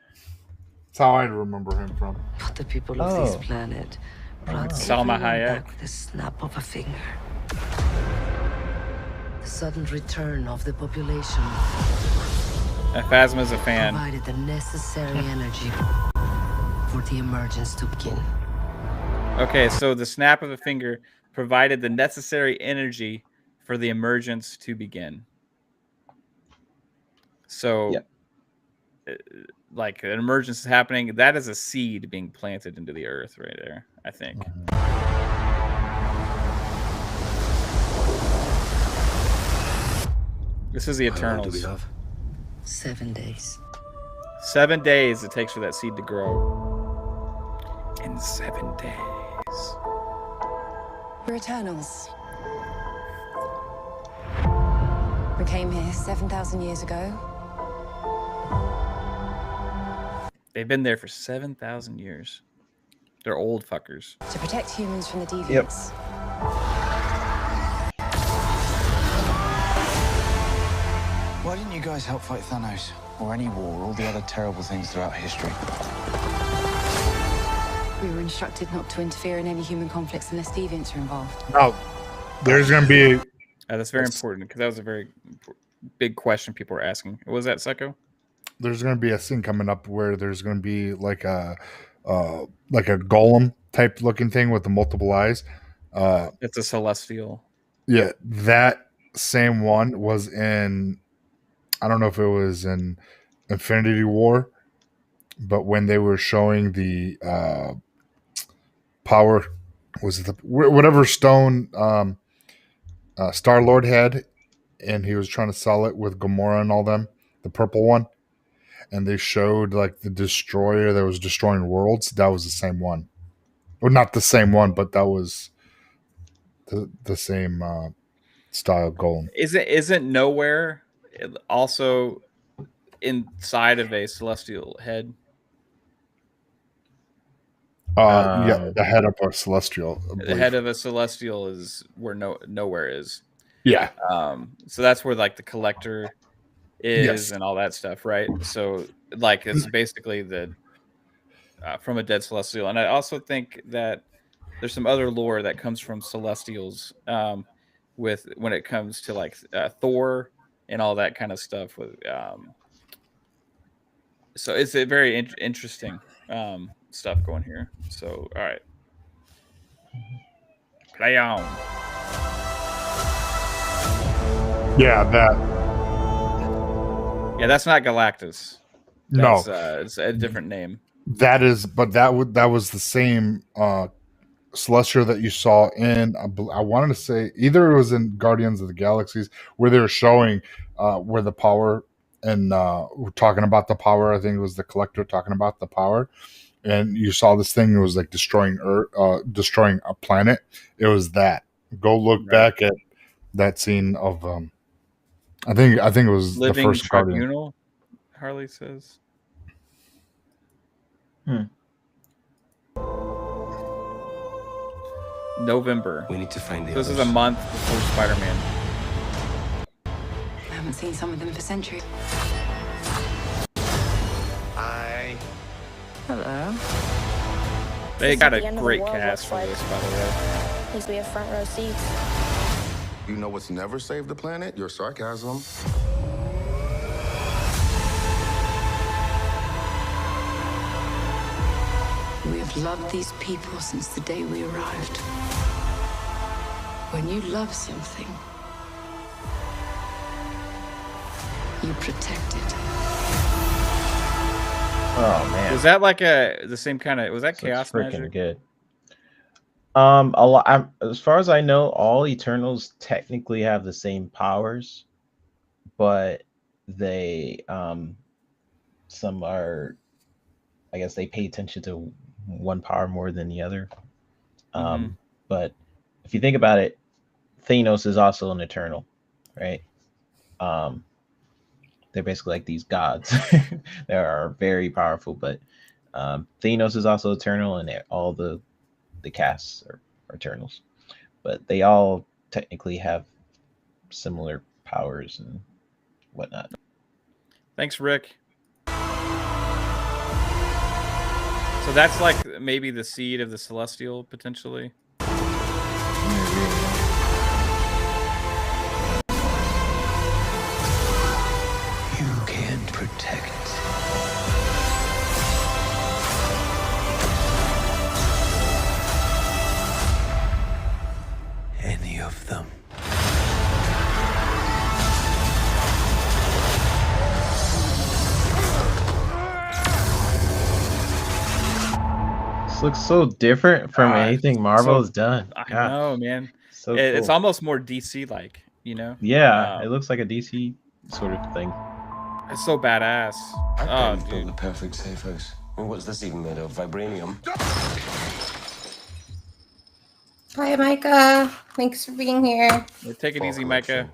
That's how I remember him from. But the people of this planet brought Salma everyone Hayek. back with a snap of a finger. The sudden return of the population Phasma's a fan. provided the necessary energy for the emergence to begin. Okay, so the snap of a finger provided the necessary energy for the emergence to begin. So, like an emergence is happening. That is a seed being planted into the earth right there, I think. This is the Eternals. How long do we have? 7 days. 7 days it takes for that seed to grow. In 7 days. We're Eternals. We came here 7,000 years ago. They've been there for 7,000 years. They're old fuckers. To protect humans from the deviants. Why didn't you guys help fight Thanos? Or any war, or all the other terrible things throughout history? We were instructed not to interfere in any human conflicts unless deviants are involved. Oh, there's gonna be. That's very important because that was a very big question people were asking. What was that, Psycho? There's gonna be a scene coming up where there's gonna be like a golem type looking thing with the multiple eyes. It's a celestial. Yeah, that same one was in. I don't know if it was in Infinity War, but when they were showing the power, was it whatever stone Star-Lord had, and he was trying to sell it with Gamora and all them, the purple one, and they showed like the destroyer that was destroying worlds. That was the same one, or not the same one, but that was the same style golem. Isn't nowhere also inside of a celestial head? Yeah, the head of a celestial. The head of a celestial is where nowhere is. Yeah. So that's where like the collector is and all that stuff, right? So like it's basically the from a dead celestial. And I also think that there's some other lore that comes from celestials. with when it comes to like Thor and all that kind of stuff. With so it's a very interesting stuff going here. So all right, play on. Yeah, that's not Galactus. No, it's a different name. That was the same Celestial that you saw in. I wanted to say either it was in Guardians of the Galaxies where they were showing where the power and we're talking about the power. I think it was the Collector talking about the power, and you saw this thing that was like destroying Earth, destroying a planet. It was that. Go look back at that scene of. I think it was Living the first Tribunal. Guardian. Harley says. November. We need to find the This others. is a month before Spider-Man. I haven't seen some of them for centuries. Hi. Hello. They got a great cast for this, by the way. At least we have front row seats. You know what's never saved the planet? Your sarcasm. We have loved these people since the day we arrived. When you love something, you protect it. Oh man, Was that like the same kind of? Was that Chaos freaking Magic? good? A lot. As far as I know, all Eternals technically have the same powers, but they some are. I guess they pay attention to one power more than the other. But if you think about it, Thanos is also an Eternal, right? They're basically like these gods. They are very powerful, but Thanos is also Eternal, and all the casts are Eternals. But they all technically have similar powers and whatnot. Thanks, Rick. So that's like maybe the seed of the Celestial, potentially. You can't protect any of them. This looks so different from anything Marvel has done. I know, man. So It's cool. almost more DC-like, you know? Yeah, it looks like a DC sort of thing. It's so badass. Oh, dude. The perfect safe house. I mean, what's this even made of? Vibranium? Hi, Micah. Thanks for being here. Take it easy, Micah.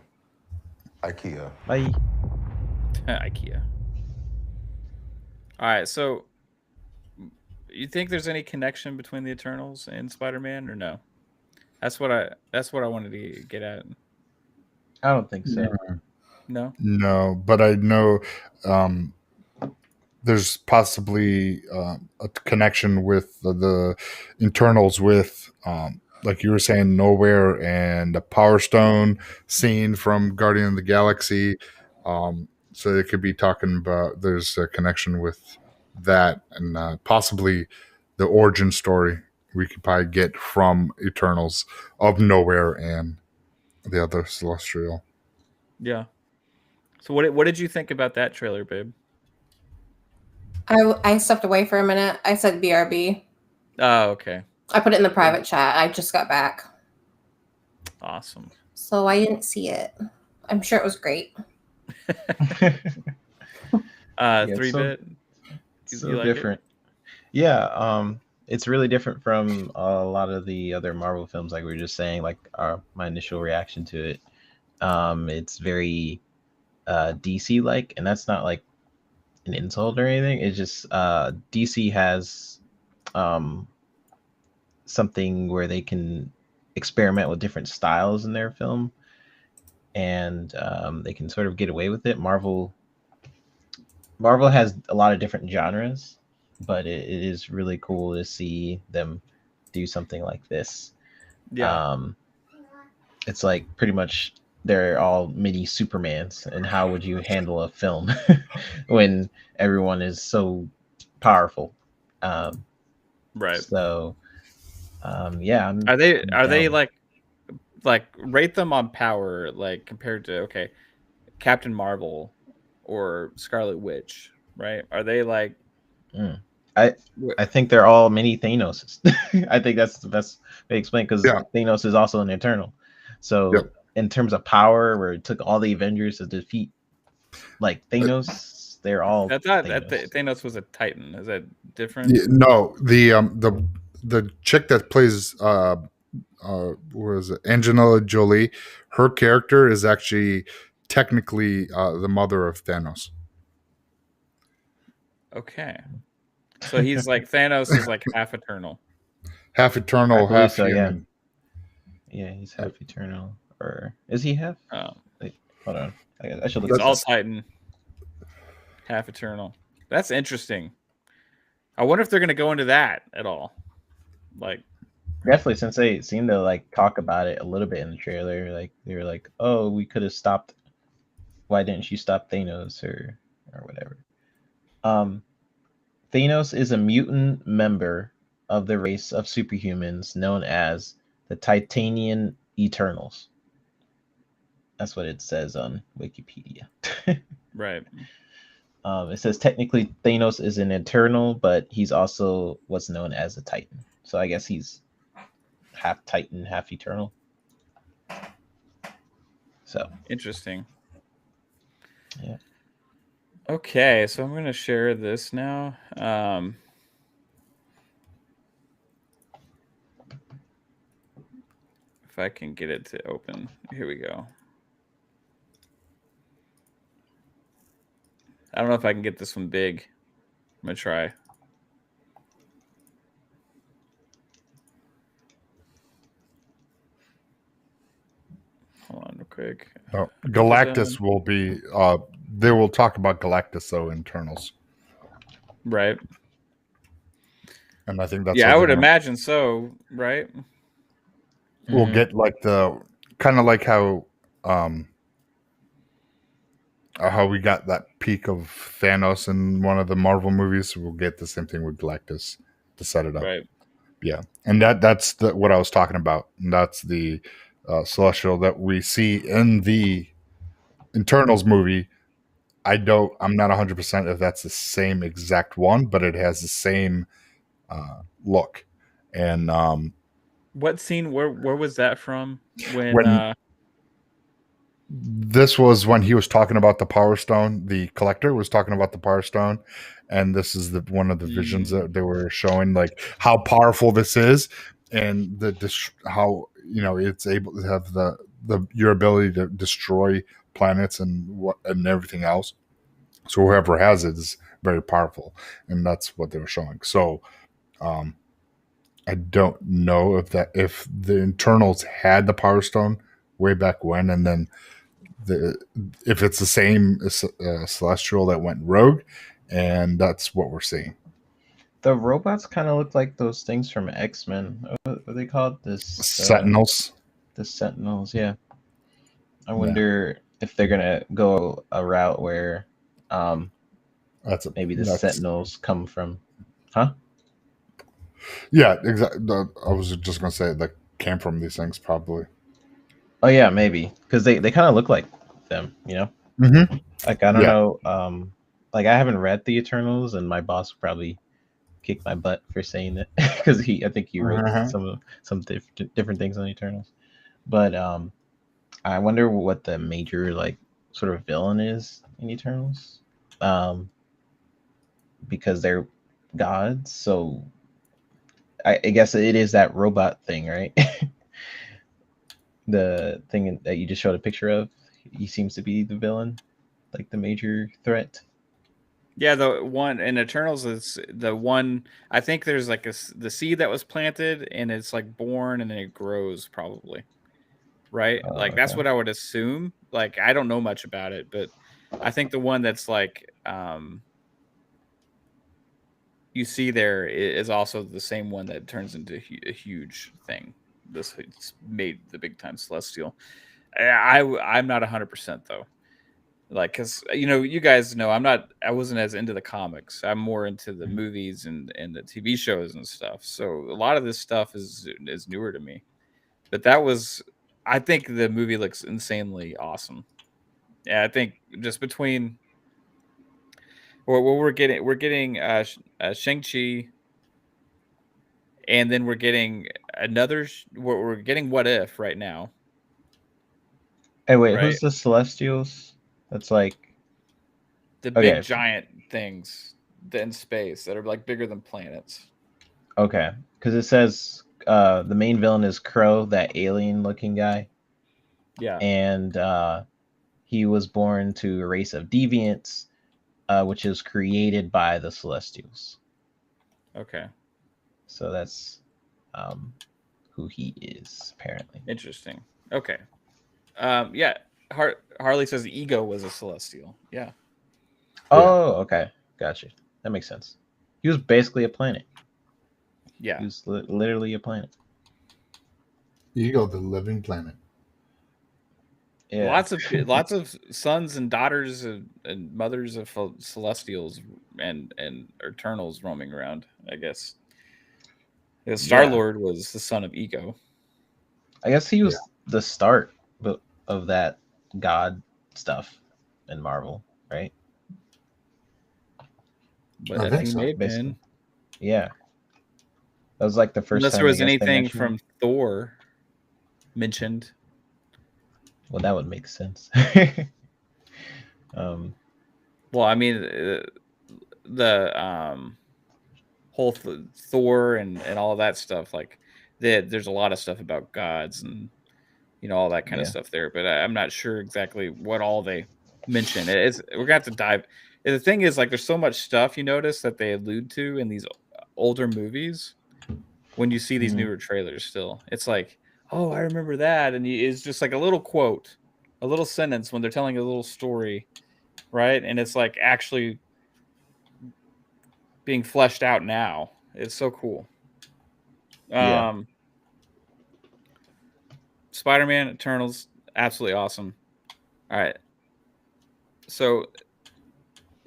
IKEA. Bye. IKEA. All right, so you think there's any connection between the Eternals and Spider-Man, or no? That's what I wanted to get at. I don't think so. No, But I know there's possibly a connection with the Internals with like you were saying, Nowhere and the Power Stone scene from Guardian of the Galaxy. So they could be talking about there's a connection with that, and possibly the origin story we could probably get from Eternals of Nowhere and the other Celestial. Yeah. So what did you think about that trailer, babe? I stepped away for a minute. I said BRB. Oh, okay. I put it in the private chat. I just got back. Awesome. So I didn't see it. I'm sure it was great. 3-bit. So different. Yeah, it's really different from a lot of the other Marvel films, like we were just saying, like my initial reaction to it. It's very DC-like, and that's not like an insult or anything. It's just DC has something where they can experiment with different styles in their film, and they can sort of get away with it. Marvel has a lot of different genres, but it is really cool to see them do something like this. Yeah. it's like pretty much they're all mini Supermans. And how would you handle a film when everyone is so powerful? Right. So, yeah. Are they like rate them on power, like compared to Captain Marvel or Scarlet Witch, right? Are they like? I think they're all mini Thanos. I think that's the best way to explain, because Thanos is also an Eternal. So in terms of power, where it took all the Avengers to defeat like Thanos, they're all. I thought Thanos was a Titan. Is that different? Yeah, no, the chick that plays what is it, Angelina Jolie, her character is actually technically the mother of Thanos. Okay, so he's like Thanos is like half Eternal, half human. Yeah, he's half Eternal, or is he half? Wait, hold on, I should look. He's all Titan, half Eternal. That's interesting. I wonder if they're going to go into that at all. Like, definitely, since they seem to like talk about it a little bit in the trailer, like they were like, "Oh, we could have stopped. Why didn't you stop Thanos or whatever?" Thanos is a mutant member of the race of superhumans known as the Titanian Eternals. That's what it says on Wikipedia. Right. It says technically Thanos is an Eternal, but he's also what's known as a Titan. So I guess he's half Titan, half Eternal. So interesting. Yeah. Okay, so I'm going to share this now. If I can get it to open. Here we go. I don't know if I can get this one big. I'm going to try. Hold on real quick. No, Galactus will be they will talk about Galactus though in Eternals. Right. And I think that's I would imagine so, right? We'll get like the kind of like how we got that peak of Thanos in one of the Marvel movies. We'll get the same thing with Galactus to set it up. Right. Yeah. And that's what I was talking about. And that's the Celestial that we see in the Eternals movie. I'm not 100% if that's the same exact one, but it has the same look. And what scene? Where was that from? When this was when he was talking about the Power Stone. The Collector was talking about the Power Stone, and this is one of the visions that they were showing, like how powerful this is, and how it's able to have your ability to destroy planets and everything else. So whoever has it is very powerful, and that's what they were showing. So I don't know if the Eternals had the Power Stone way back when, and then if it's the same Celestial that went rogue, and that's what we're seeing. The robots kind of look like those things from X-Men. What are they called? Sentinels. The Sentinels, yeah. I wonder if they're gonna go a route where maybe the Sentinels come from, huh? Yeah, exactly. I was just gonna say that came from these things, probably. Oh yeah, maybe, because they kind of look like them, Mm-hmm. Like I don't know, like I haven't read the Eternals, and my boss would probably kick my butt for saying it because I think he wrote some different things on Eternals. But I wonder what the major like sort of villain is in Eternals, because they're gods. So I guess it is that robot thing, right? The thing that you just showed a picture of, he seems to be the villain, like the major threat. Yeah, the one in Eternals is the one. I think there's like the seed that was planted, and it's like born, and then it grows, probably. Right? Like that's what I would assume. Like I don't know much about it, but I think the one that's like you see there is also the same one that turns into a huge thing. this made the big time Celestial. I'm not 100% though. Like, cause you guys know I wasn't as into the comics. I'm more into the movies and the TV shows and stuff. So a lot of this stuff is newer to me. But I think the movie looks insanely awesome. Yeah, I think just between what we're getting Shang-Chi, and then we're getting we're getting What If right now. Hey, wait, right? Who's the Celestials? That's like the big giant things in space that are like bigger than planets. Okay, because it says the main villain is Crow, that alien-looking guy. Yeah, and he was born to a race of deviants, which is created by the Celestials. Okay, so that's who he is apparently. Interesting. Okay, yeah. Harley says Ego was a Celestial. Yeah. Oh, okay, gotcha. That makes sense. He was basically a planet. Yeah, he was literally a planet. Ego, the living planet. Yeah. Lots of sons and daughters and mothers of Celestials and Eternals roaming around, I guess. Star-Lord was the son of Ego. I guess he was the start of that god stuff in Marvel, right? But I think he may have been. Yeah. That was like the first Unless time there was anything from Thor mentioned. Well, that would make sense. Well, I mean, the whole Thor and all of that stuff, like there's a lot of stuff about gods and all that kind of stuff there, but I'm not sure exactly what all they mention. We're gonna have to dive. The thing is, like, there's so much stuff you notice that they allude to in these older movies. When you see these newer trailers, still, it's like, oh, I remember that, and it's just like a little quote, a little sentence when they're telling a little story, right? And it's like actually being fleshed out now. It's so cool. Spider-Man Eternals, absolutely awesome. All right, so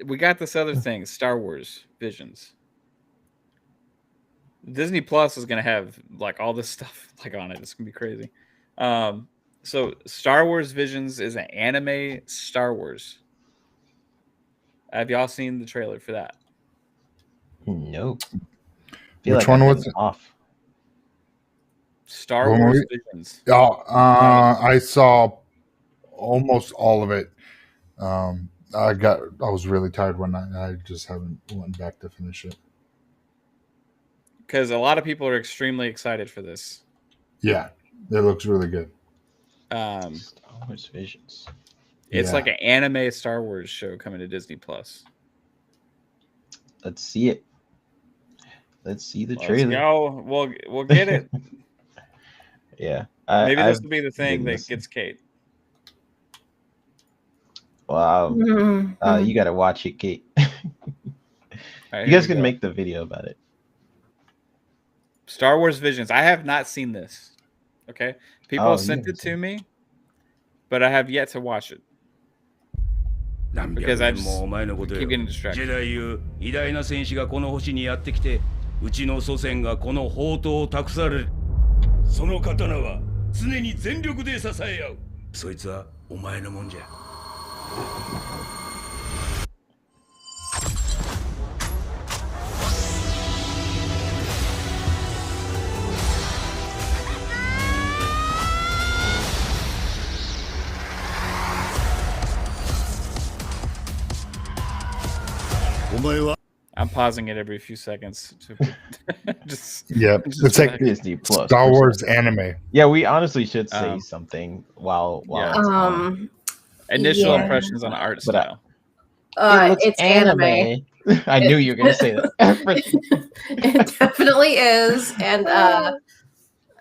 we got this other thing, Star Wars Visions. Disney Plus is gonna have like all this stuff like on it. It's gonna be crazy. So Star Wars Visions is an anime Star Wars. Have y'all seen the trailer for that? Nope. Which one was it? Off. Star Wars Visions. Oh, I saw almost all of it. I was really tired one night and I just haven't went back to finish it. Because a lot of people are extremely excited for this. Yeah, it looks really good. Star Wars Visions. It's like an anime Star Wars show coming to Disney Plus. Let's see it. Let's see the trailer. Let's go. We'll get it. Yeah. Maybe this will be the thing that gets Kate. Wow. You got to watch it, Kate. Right, you guys can make the video about it. Star Wars Visions. I have not seen this. Okay. People sent it to me, but I have yet to watch it. Because I just keep getting distracted. 偉大な戦士がこの星にやってきて、うちの祖先がこの宝刀を託される。その刀は常に全力で支え合う。そいつはお前のもんじゃ。I'm pausing it every few seconds to just it's like Disney Plus Star Wars anime. Yeah, we honestly should say something while initial impressions on art style. It's anime. I knew you were gonna say that. It definitely is, and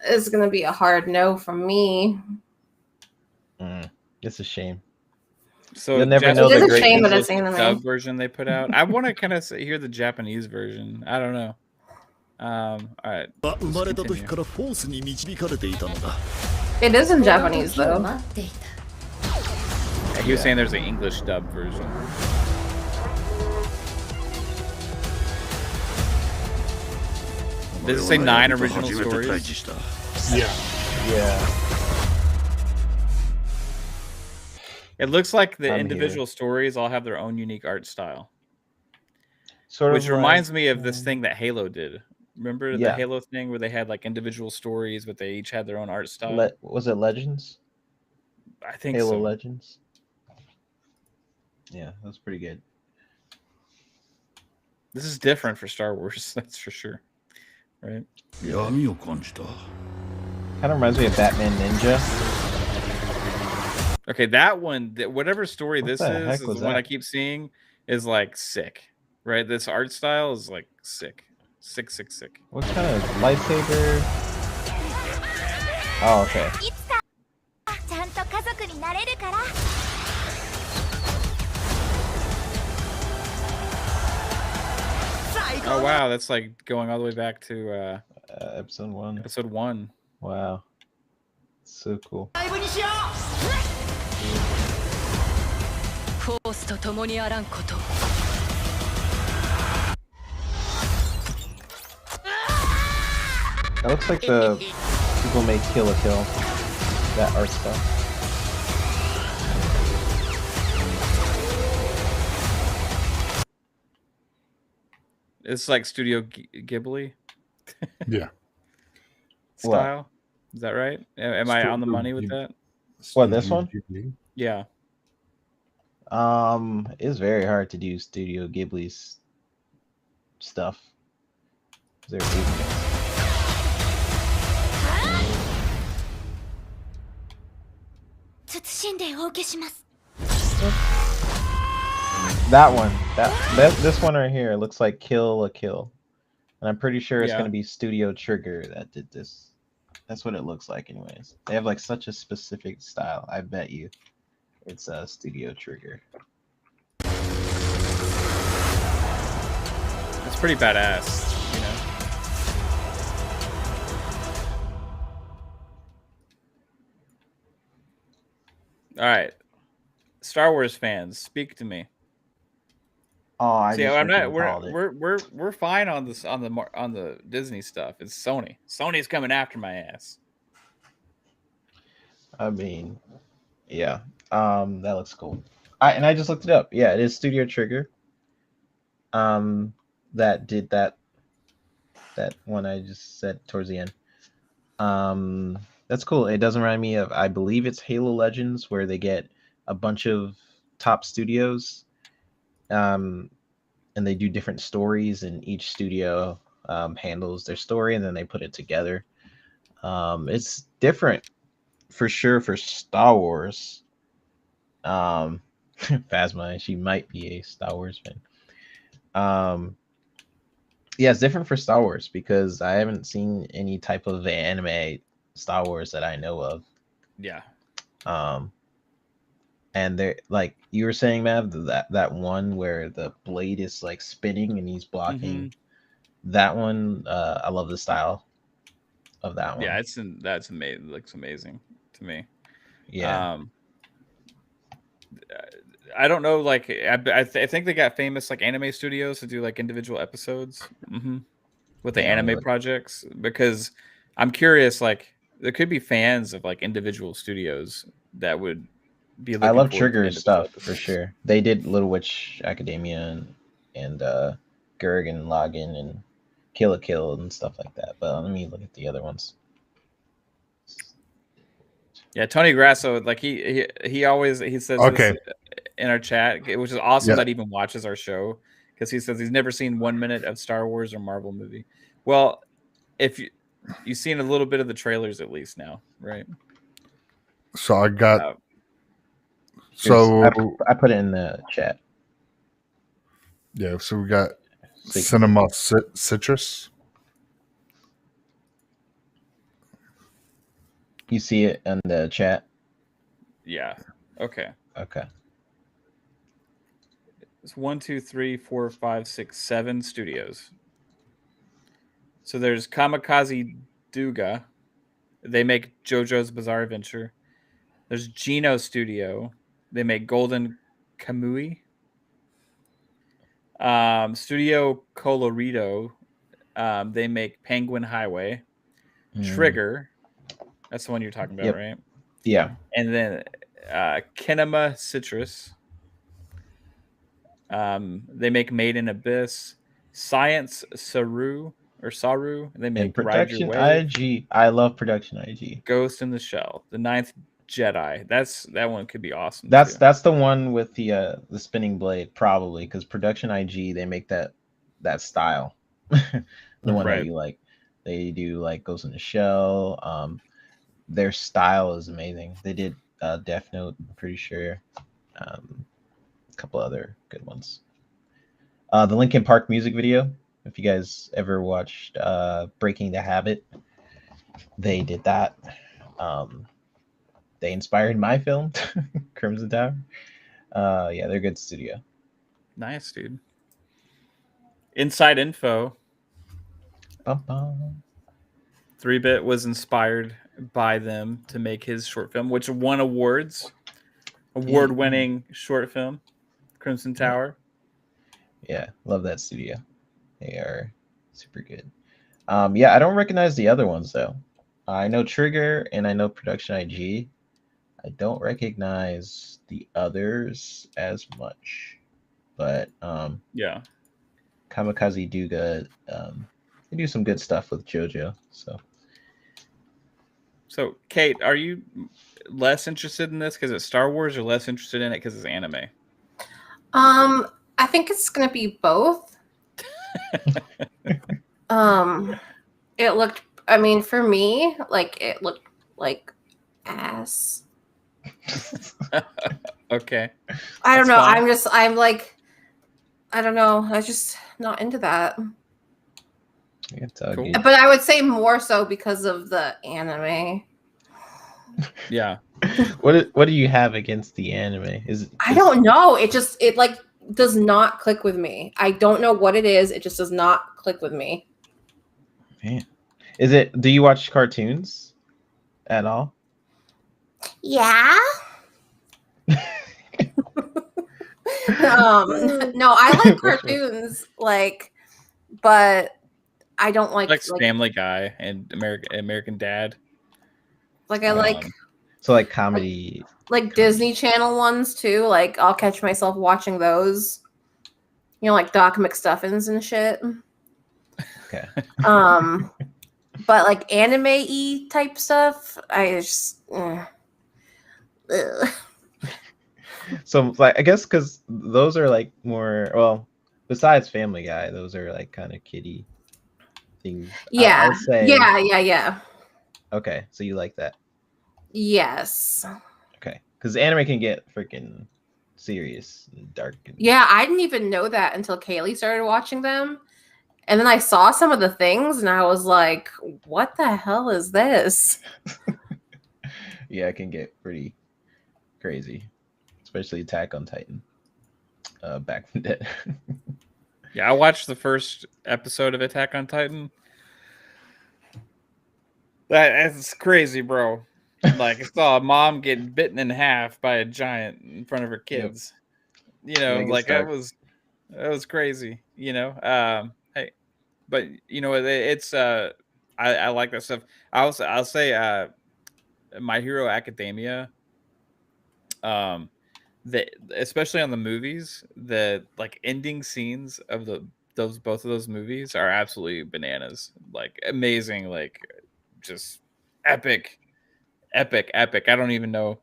it's gonna be a hard no from me. It's a shame. So you'll never know the great dub version they put out. I want to kind of hear the Japanese version. I don't know. All right. It is in Japanese though. Yeah, he was saying there's an English dub version. Does it say 9 original stories? Yeah. It looks like the individual stories all have their own unique art style. Which reminds me of this thing that Halo did. Remember the Halo thing where they had like individual stories, but they each had their own art style? Was it Legends? I think Halo so. Legends. Yeah, that was pretty good. This is different for Star Wars, that's for sure. Right? Kind of reminds me of Batman Ninja. Okay, that one, whatever story this is the one I that? keep seeing is like sick. Right? This art style is like sick. Sick. What kind of lightsaber? Oh, okay. Oh wow, that's like going all the way back to episode 1. Episode 1. Wow. So cool. That looks like the people made Kill la Kill. That art style. It's like Studio Ghibli. Yeah. Style. What? Is that right? Am I on the money with that? What, this one? Yeah. It's very hard to do Studio Ghibli's stuff. They're that one. This one right here looks like Kill la Kill. And I'm pretty sure it's gonna be Studio Trigger that did this. That's what it looks like anyways. They have like such a specific style. I bet you it's Studio Trigger. It's pretty badass, you know. All right, Star Wars fans, speak to me. Oh, I'm not. We're fine on this on the Disney stuff. It's Sony. Sony's coming after my ass. I mean, yeah. That looks cool. I just looked it up. Yeah, it is Studio Trigger. That did that one I just said towards the end. That's cool. It doesn't remind me of, I believe it's Halo Legends, where they get a bunch of top studios, and they do different stories, and each studio handles their story, and then they put it together. It's different for sure for Star Wars. Phasma, she might be a Star Wars fan. Yeah, it's different for Star Wars because I haven't seen any type of anime Star Wars that I know of. Yeah. And they're like you were saying, Mav, that one where the blade is like spinning and he's blocking. That one, I love the style of that one. Yeah, that's amazing. It looks amazing to me. Yeah. I don't know, like I think they got famous like anime studios to do like individual episodes with the anime projects, because I'm curious, like there could be fans of like individual studios that would be. I love Trigger stuff for sure. They did Little Witch Academia and Gurren Lagann and Kill la Kill and stuff like that. But let me look at the other ones. Yeah, Tony Grasso, like he always says this in our chat, which is awesome that he even watches our show, because he says he's never seen 1 minute of Star Wars or Marvel movie. Well, if you've seen a little bit of the trailers at least now, right? So I got. I put it in the chat. Yeah, so we got Cinema Citrus. You see it in the chat? Yeah. Okay. Okay. It's 1, 2, 3, 4, 5, 6, 7 studios. So there's Kamikaze Duga. They make JoJo's Bizarre Adventure. There's Geno Studio. They make Golden Kamui. Studio Colorido. They make Penguin Highway. Trigger. That's the one you're talking about, right? Yeah. And then Kinema Citrus. They make Made in Abyss. Science Saru. They make and Production IG. I love Production IG. Ghost in the Shell. The Ninth Jedi. That one could be awesome. That's the one with the spinning blade, probably, because Production IG, they make that style. The one that you like. They do like Ghost in the Shell. Their style is amazing. They did Death Note, I'm pretty sure. A couple other good ones. The Linkin Park music video. If you guys ever watched Breaking the Habit, they did that. They inspired my film, Crimson Tower. Yeah, they're a good studio. Nice, dude. Inside info. 3-Bit was inspired by them to make his short film, which won awards. Award-winning short film, Crimson Tower. Yeah, love that studio. They are super good. Yeah, I don't recognize the other ones though. I know Trigger and I know Production IG. I don't recognize the others as much, but yeah, Kamikaze Duga, they do some good stuff with JoJo. So Kate, are you less interested in this because it's Star Wars, or less interested in it because it's anime? I think it's gonna be both. It looked. I mean, for me, like it looked like ass. Okay. I don't know. Fine. I'm like, I don't know. I'm just not into that. Cool. But I would say more so because of the anime. Yeah. What do you have against the anime? I don't know. It like does not click with me. I don't know what it is. It just does not click with me. Man. Do you watch cartoons at all? Yeah. No, I like cartoons, but I don't like Family Guy and American Dad. Like I like so like comedy, like Disney Channel ones too. Like I'll catch myself watching those. You know, like Doc McStuffins and shit. Okay. But like anime-y type stuff, I just. So like I guess because those are like more besides Family Guy, those are like kind of kiddie things. Yeah. I'll say, yeah. Okay, so you like that? Yes. Okay, because anime can get freaking serious and dark. Yeah, I didn't even know that until Kaylee started watching them. And then I saw some of the things and I was like, what the hell is this? Yeah, it can get pretty crazy. Especially Attack on Titan. Back from Dead. Yeah, I watched the first episode of Attack on Titan. That's crazy, bro. Like I saw a mom getting bitten in half by a giant in front of her kids. Yep. You know, like that was crazy. You know, hey, but you know, it's I like that stuff. I'll say My Hero Academia. Especially on the movies, the like ending scenes of both of those movies are absolutely bananas. Like amazing, like just epic. I don't even know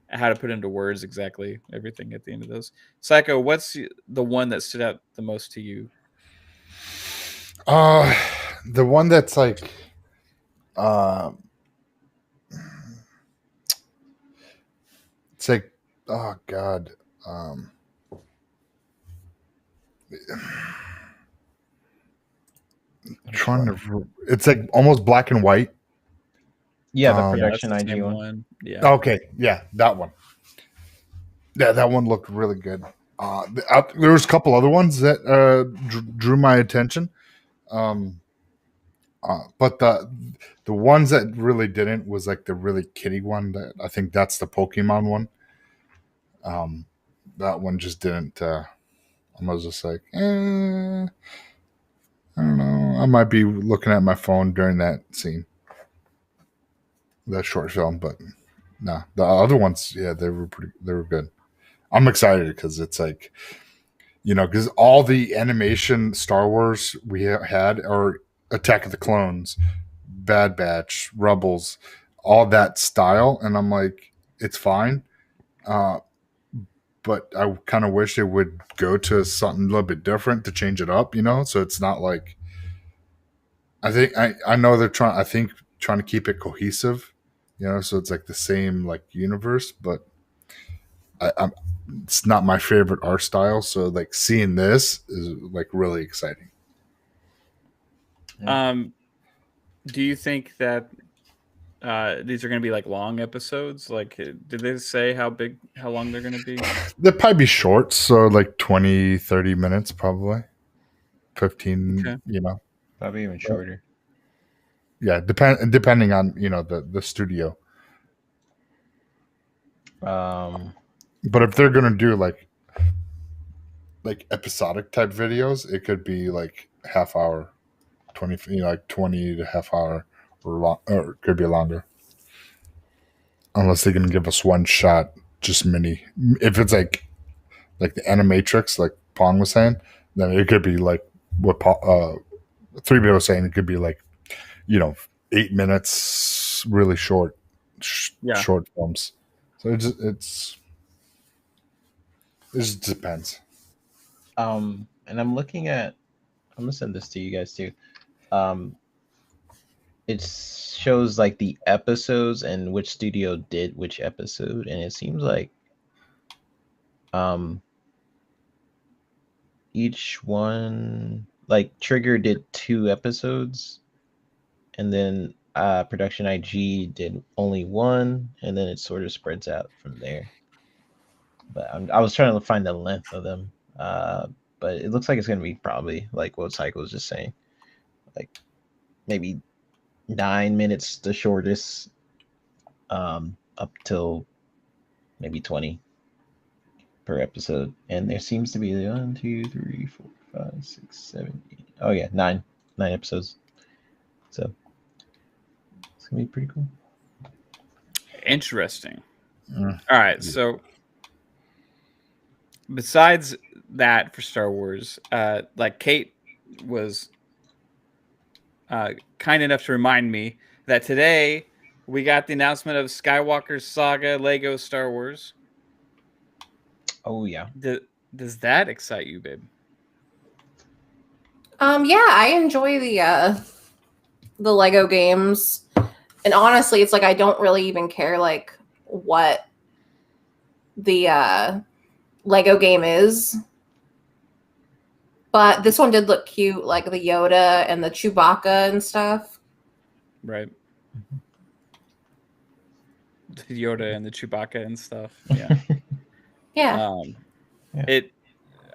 how to put into words exactly everything at the end of those. Psycho, what's the one that stood out the most to you? The one that's like it's like, oh god, trying to, it's like almost black and white. Yeah, the Production IG one. Yeah. Okay, yeah, that one. Yeah, that one looked really good. There was a couple other ones that drew my attention. But the ones that really didn't was like the really kiddie one. That I think that's the Pokemon one. That one just didn't. I was just like, I don't know. I might be looking at my phone during that scene, that short film. But no, the other ones, yeah, they were good. I'm excited because it's like, because all the animation Star Wars we had are Attack of the Clones, Bad Batch, Rebels, all that style, and I'm like, it's fine, but I kind of wish it would go to something a little bit different to change it up, so it's not like. I know they're trying to keep it cohesive, so it's like the same like universe, but it's not my favorite art style, so like seeing this is like really exciting. Do you think that these are going to be like long episodes? Like, did they say how long they're going to be? They'll probably be short, so like 20, 30 minutes, probably 15. Okay. Probably even shorter. Yeah, depending on the studio. But if they're gonna do like episodic type videos, it could be like half hour, 20, like 20 to half hour, or it could be longer. Unless they can give us one shot, just mini. If it's like the Animatrix, like Pong was saying, then it could be like what 3-bit was saying. It could be like 8 minutes, really short films. So it just depends. And I'm gonna send this to you guys too. It shows like the episodes and which studio did which episode, and it seems like each one, like Trigger did 2 episodes, and then Production IG did only 1, and then it sort of spreads out from there. But I was trying to find the length of them, but it looks like it's going to be probably like what Psycho was just saying, like maybe 9 minutes the shortest, up till maybe 20 per episode. And there seems to be 1, 2, 3, 4, 5, 6, 7, 8. Oh yeah, 9 episodes. So it's gonna be pretty cool. Interesting. All right, so besides that, for Star Wars, like Kate was kind enough to remind me that today we got the announcement of Skywalker Saga Lego Star Wars. Oh yeah. Does that excite you, babe? Yeah, I enjoy the Lego games, and honestly, it's like I don't really even care like what the Lego game is, but this one did look cute, like the Yoda and the Chewbacca and stuff. Right. The Yoda and the Chewbacca and stuff. Yeah. Yeah.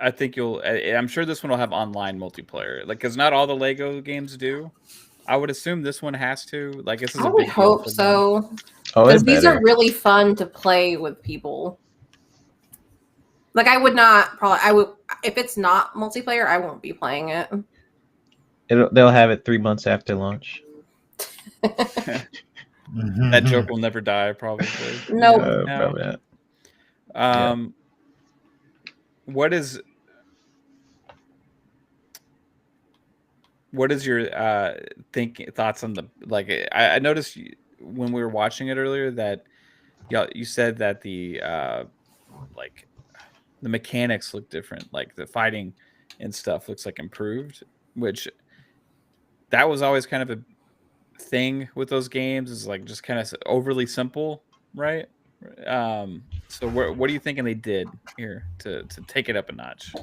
I think I'm sure this one will have online multiplayer, like, because not all the Lego games do. I would assume this one has to. Like, this is I would hope so. Because these are really fun to play with people. Like, I would if it's not multiplayer, I won't be playing it. They'll have it 3 months after launch. That joke will never die, probably. Nope. No, probably not. What is your thoughts on the, like, I noticed when we were watching it earlier that you said that the like the mechanics look different, like the fighting and stuff looks like improved, which that was always kind of a thing with those games, is like just kind of overly simple, right? So what are you thinking they did here to take it up a notch?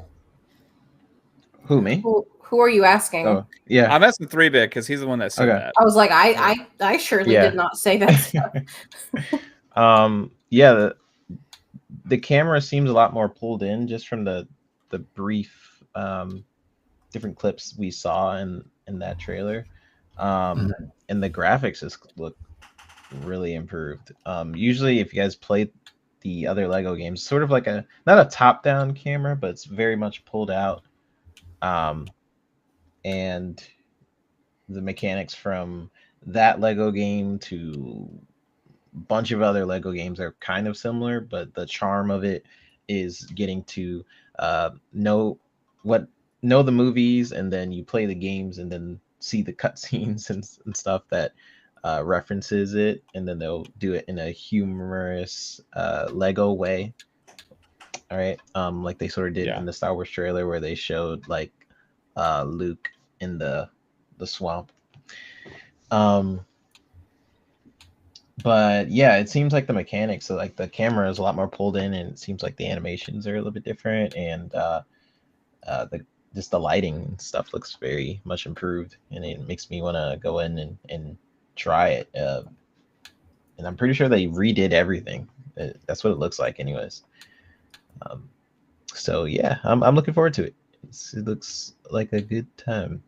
Who, me? Who are you asking? Oh, yeah. I'm asking 3-bit because he's the one that said that. I was like, I surely did not say that stuff. Yeah, the camera seems a lot more pulled in just from the brief different clips we saw in that trailer. And the graphics just look really improved. Usually, if you guys played the other Lego games, sort of like not a top-down camera, but it's very much pulled out. And the mechanics from that Lego game to a bunch of other Lego games are kind of similar, but the charm of it is getting to know the movies, and then you play the games and then see the cutscenes and stuff that references it, and then they'll do it in a humorous Lego way. All right, like they sort of did in the Star Wars trailer where they showed like Luke in the swamp. But yeah, it seems like the mechanics, so like the camera is a lot more pulled in, and it seems like the animations are a little bit different, and the lighting and stuff looks very much improved, and it makes me want to go in and try it. And I'm pretty sure they redid everything. That's what it looks like, anyways. So yeah, I'm looking forward to it. It looks like a good time.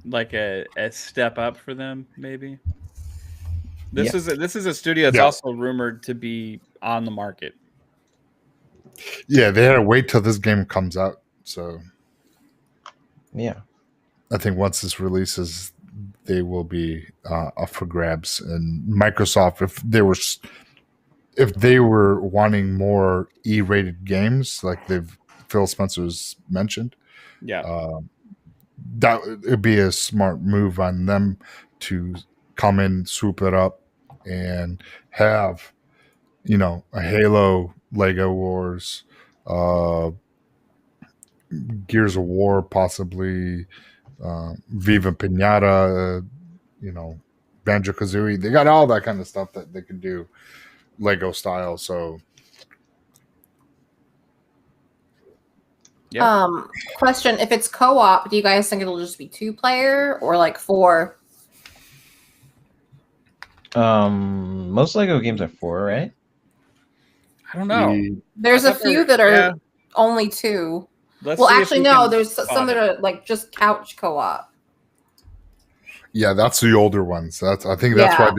Like a step up for them, maybe. This is a studio that's also rumored to be on the market. Yeah, they had to wait till this game comes out. So yeah, I think once this releases, they will be up for grabs. And Microsoft, if they were wanting more E-rated games, like Phil Spencer's mentioned, that would be a smart move on them to come in, swoop it up, and have, a Halo, Lego Wars, Gears of War, possibly Viva Pinata, Banjo-Kazooie. They got all that kind of stuff that they can do Lego style. So question, if it's co-op, do you guys think it'll just be 2-player or like 4? Most Lego games are 4, right? I don't know. There's a few that are only 2. Well, actually, no. There's some that are like just couch co-op. Yeah, that's the older ones. I think that's why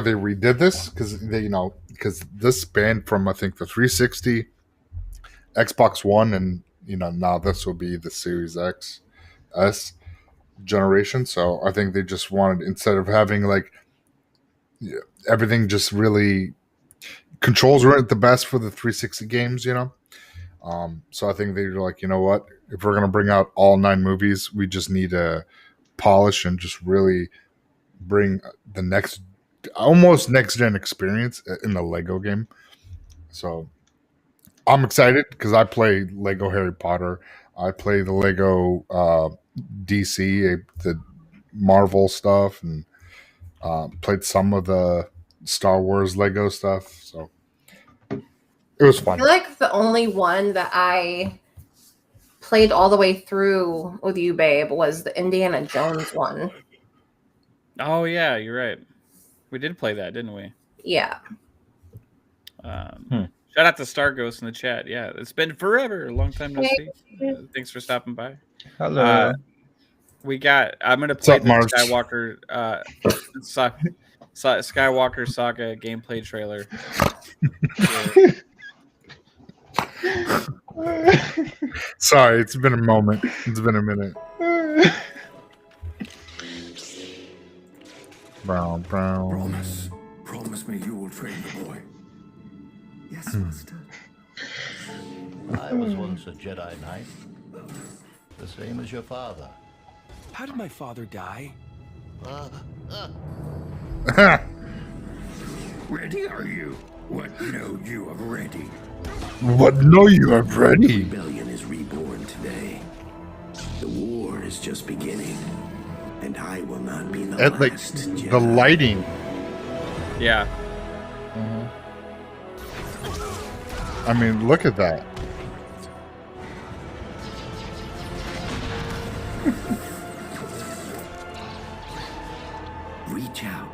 they redid this, because because this spanned from, I think, the 360, Xbox One, and now this will be the Series S generation. So I think they just wanted, instead of having like everything just really, controls weren't the best for the 360 games, so I think they're like, you know what, if we're gonna bring out all 9 movies, we just need to polish and just really bring the almost next gen experience in the Lego game. So I'm excited because I play Lego Harry Potter, I play the Lego DC, the Marvel stuff, and played some of the Star Wars Lego stuff. So it was fun. I feel like the only one that I played all the way through with you, babe, was the Indiana Jones one. Oh yeah, you're right. We did play that, didn't we? Yeah. Shout out to Star Ghost in the chat. Yeah, it's been forever. A long time no see. Thanks for stopping by. Hello. I'm gonna play the Skywalker Saga gameplay trailer. Sorry, it's been a moment. It's been a minute. Brown. Promise me you will train the boy. Yes, Master. I was once a Jedi Knight, the same as your father. How did my father die? Ready are you? What know you of ready? What know you of ready? Rebellion is reborn today. The war is just beginning, and I will not be the last Jedi. The lighting. Yeah. I mean, look at that. Reach out.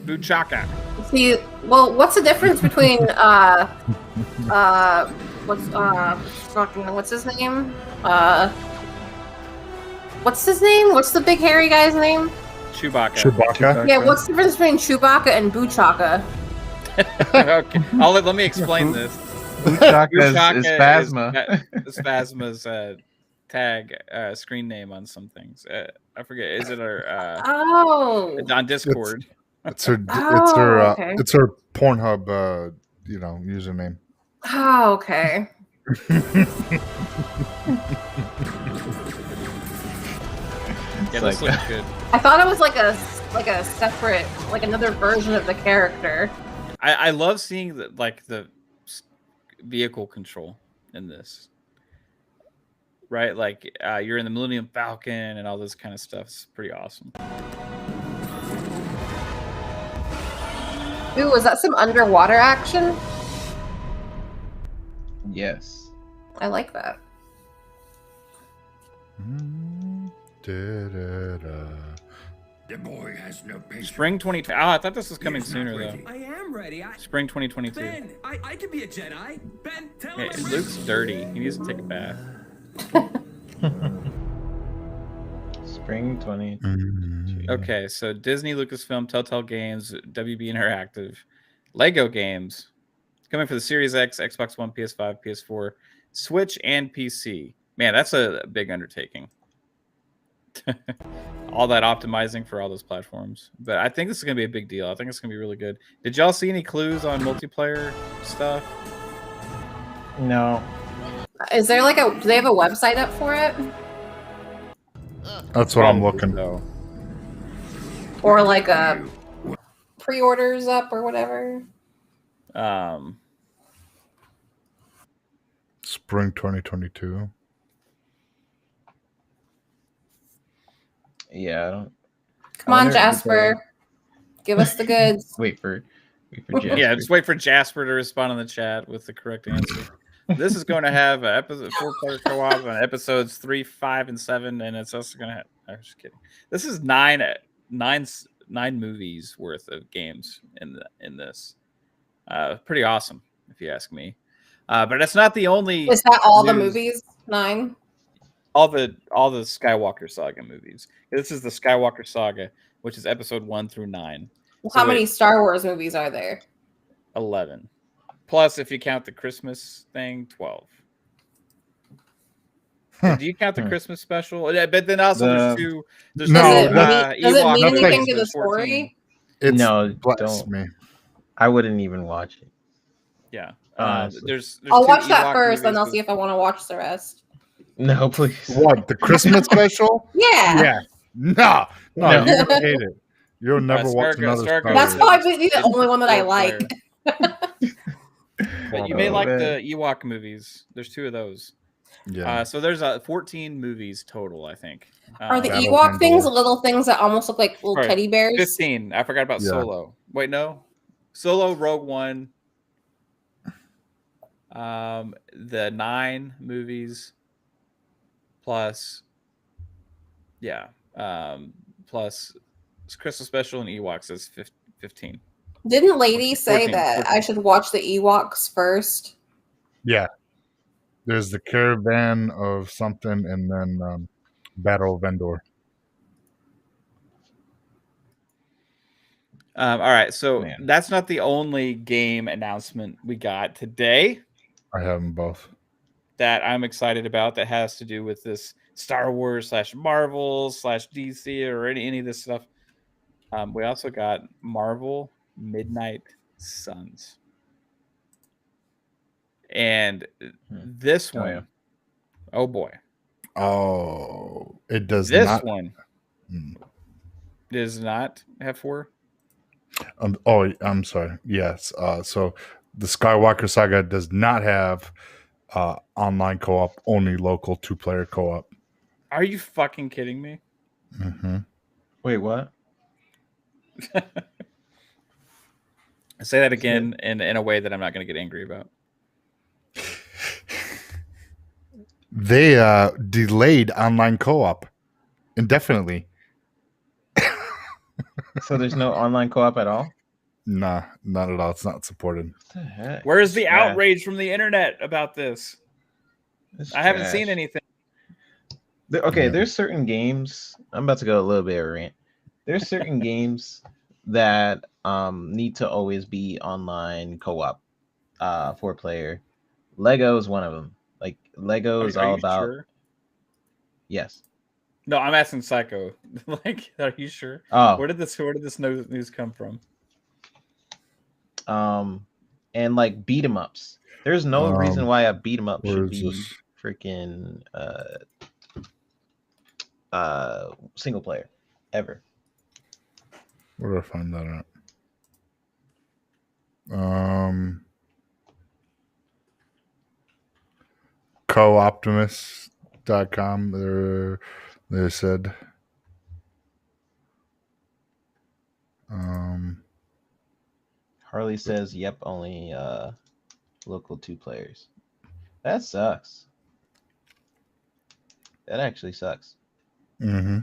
Buchaka. See, well, what's the difference between what what's his name? What's his name? What's the big hairy guy's name? Chewbacca. Yeah, what's the difference between Chewbacca and Boochaka? Okay, let me explain this. Boochaka is Phasma. Is Phasma's tag screen name on some things. I forget. Is it our on Discord? It's her Pornhub username. Oh, okay. Yeah, this looks good. I thought it was like a separate, like another version of the character. I love seeing the vehicle control in this. Right, like you're in the Millennium Falcon and all this kind of stuff. It's pretty awesome. Ooh, is that some underwater action? Yes. I like that. The boy has no patience. Spring 2020. Oh, I thought this was coming sooner though. I am ready. Spring 2022. Ben, I could be a Jedi. Ben, tell Hey, us. Luke's dirty. He needs to take a bath. Spring 20. Okay, so Disney, Lucasfilm, Telltale Games, WB Interactive, Lego Games, coming for the Series X, Xbox One, PS5, PS4, Switch, and PC. Man, that's a big undertaking. All that optimizing for all those platforms. But I think this is going to be a big deal. I think it's going to be really good. Did y'all see any clues on multiplayer stuff? No. Is there like do they have a website up for it? That's what I'm looking for. Or like a pre-orders up or whatever? Spring 2022. Yeah, I don't. Come on, Jasper. Give us the goods. Wait for Jasper. Yeah, just wait for Jasper to respond in the chat with the correct answer. This is going to have an episode 4-player co-op on episodes 3, 5, and 7, and it's also going to have. I'm just kidding. This is nine movies worth of games in this. Pretty awesome, if you ask me. But it's not the only. Is that all the movies? 9. All the Skywalker Saga movies. This is the Skywalker Saga, which is episode 1 through 9. Well, how many Star Wars movies are there? 11. Plus, if you count the Christmas thing, 12. Do you count the Christmas special? But then also there's two. There's does two, it mean anything to the story? No, don't. Me. I wouldn't even watch it. Yeah. There's I'll two watch that Ewok first, and movies I'll see if I want to watch the rest. No, please. What, the Christmas special? Yeah. Yeah. No, you would hate it. You'll never watch another Star Wars. That's probably the only one that I like. But you may like the Ewok movies. There's 2 of those. Yeah. So there's 14 movies total, I think. Are the Ewok things the little things that almost look like little teddy bears? 15. I forgot about Solo. Wait, no. Solo, Rogue One. The 9 movies plus plus Christmas special and Ewoks is 15. Didn't Lady say 14. that I should watch the Ewoks first? Yeah. There's the Caravan of something, and then Battle of Endor. All right, so that's not the only game announcement we got today. I have them both. That I'm excited about that has to do with this Star Wars / Marvel / DC or any of this stuff. We also got Marvel Midnight Suns. And this one, oh boy. Oh, it does this not. This one does not have 4. I'm sorry. Yes. So the Skywalker Saga does not have online co-op, only local 2-player co-op. Are you fucking kidding me? Mm-hmm. Wait, what? Say that again in a way that I'm not going to get angry about. They delayed online co-op indefinitely. So there's no online co-op at all? Nah, not at all. It's not supported. What the heck? Where's the outrage from the internet about this? I haven't trash. seen anything. Okay, there's certain games. I'm about to go a little bit of a rant. There's certain games that need to always be online co-op, 4-player. Lego is one of them. Like Lego is all about. Sure? Yes. No, I'm asking Psycho. Like, are you sure? Oh. Where did this news come from? And like beat 'em ups. There's no reason why a beat 'em up should be freaking single player ever. Where do I find that at? CoOptimist.com. They said Harley says, "Yep, only local 2 players." That sucks. That actually sucks. Mm-hmm.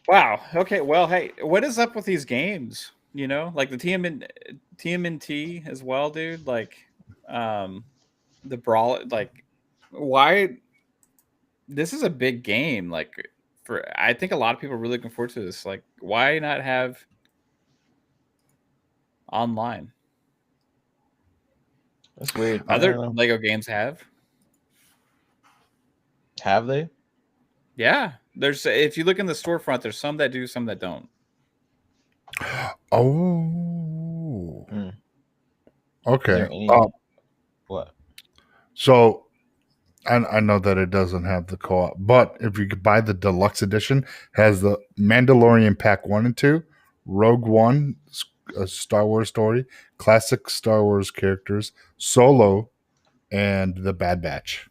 Wow. Okay. Well, hey, what is up with these games? You know, like the TMNT as well, dude. Like, the Brawl. Like, why? This is a big game. Like, I think a lot of people are really looking forward to this. Like, why not have online? That's weird. Other Lego games have. Have they? Yeah. There's, if you look in the storefront, there's some that do, some that don't. Oh. Okay. What? So I know that it doesn't have the co-op, but if you could buy the deluxe edition, has the Mandalorian Pack 1 and 2, Rogue One, a Star Wars story, classic Star Wars characters, Solo, and the Bad Batch.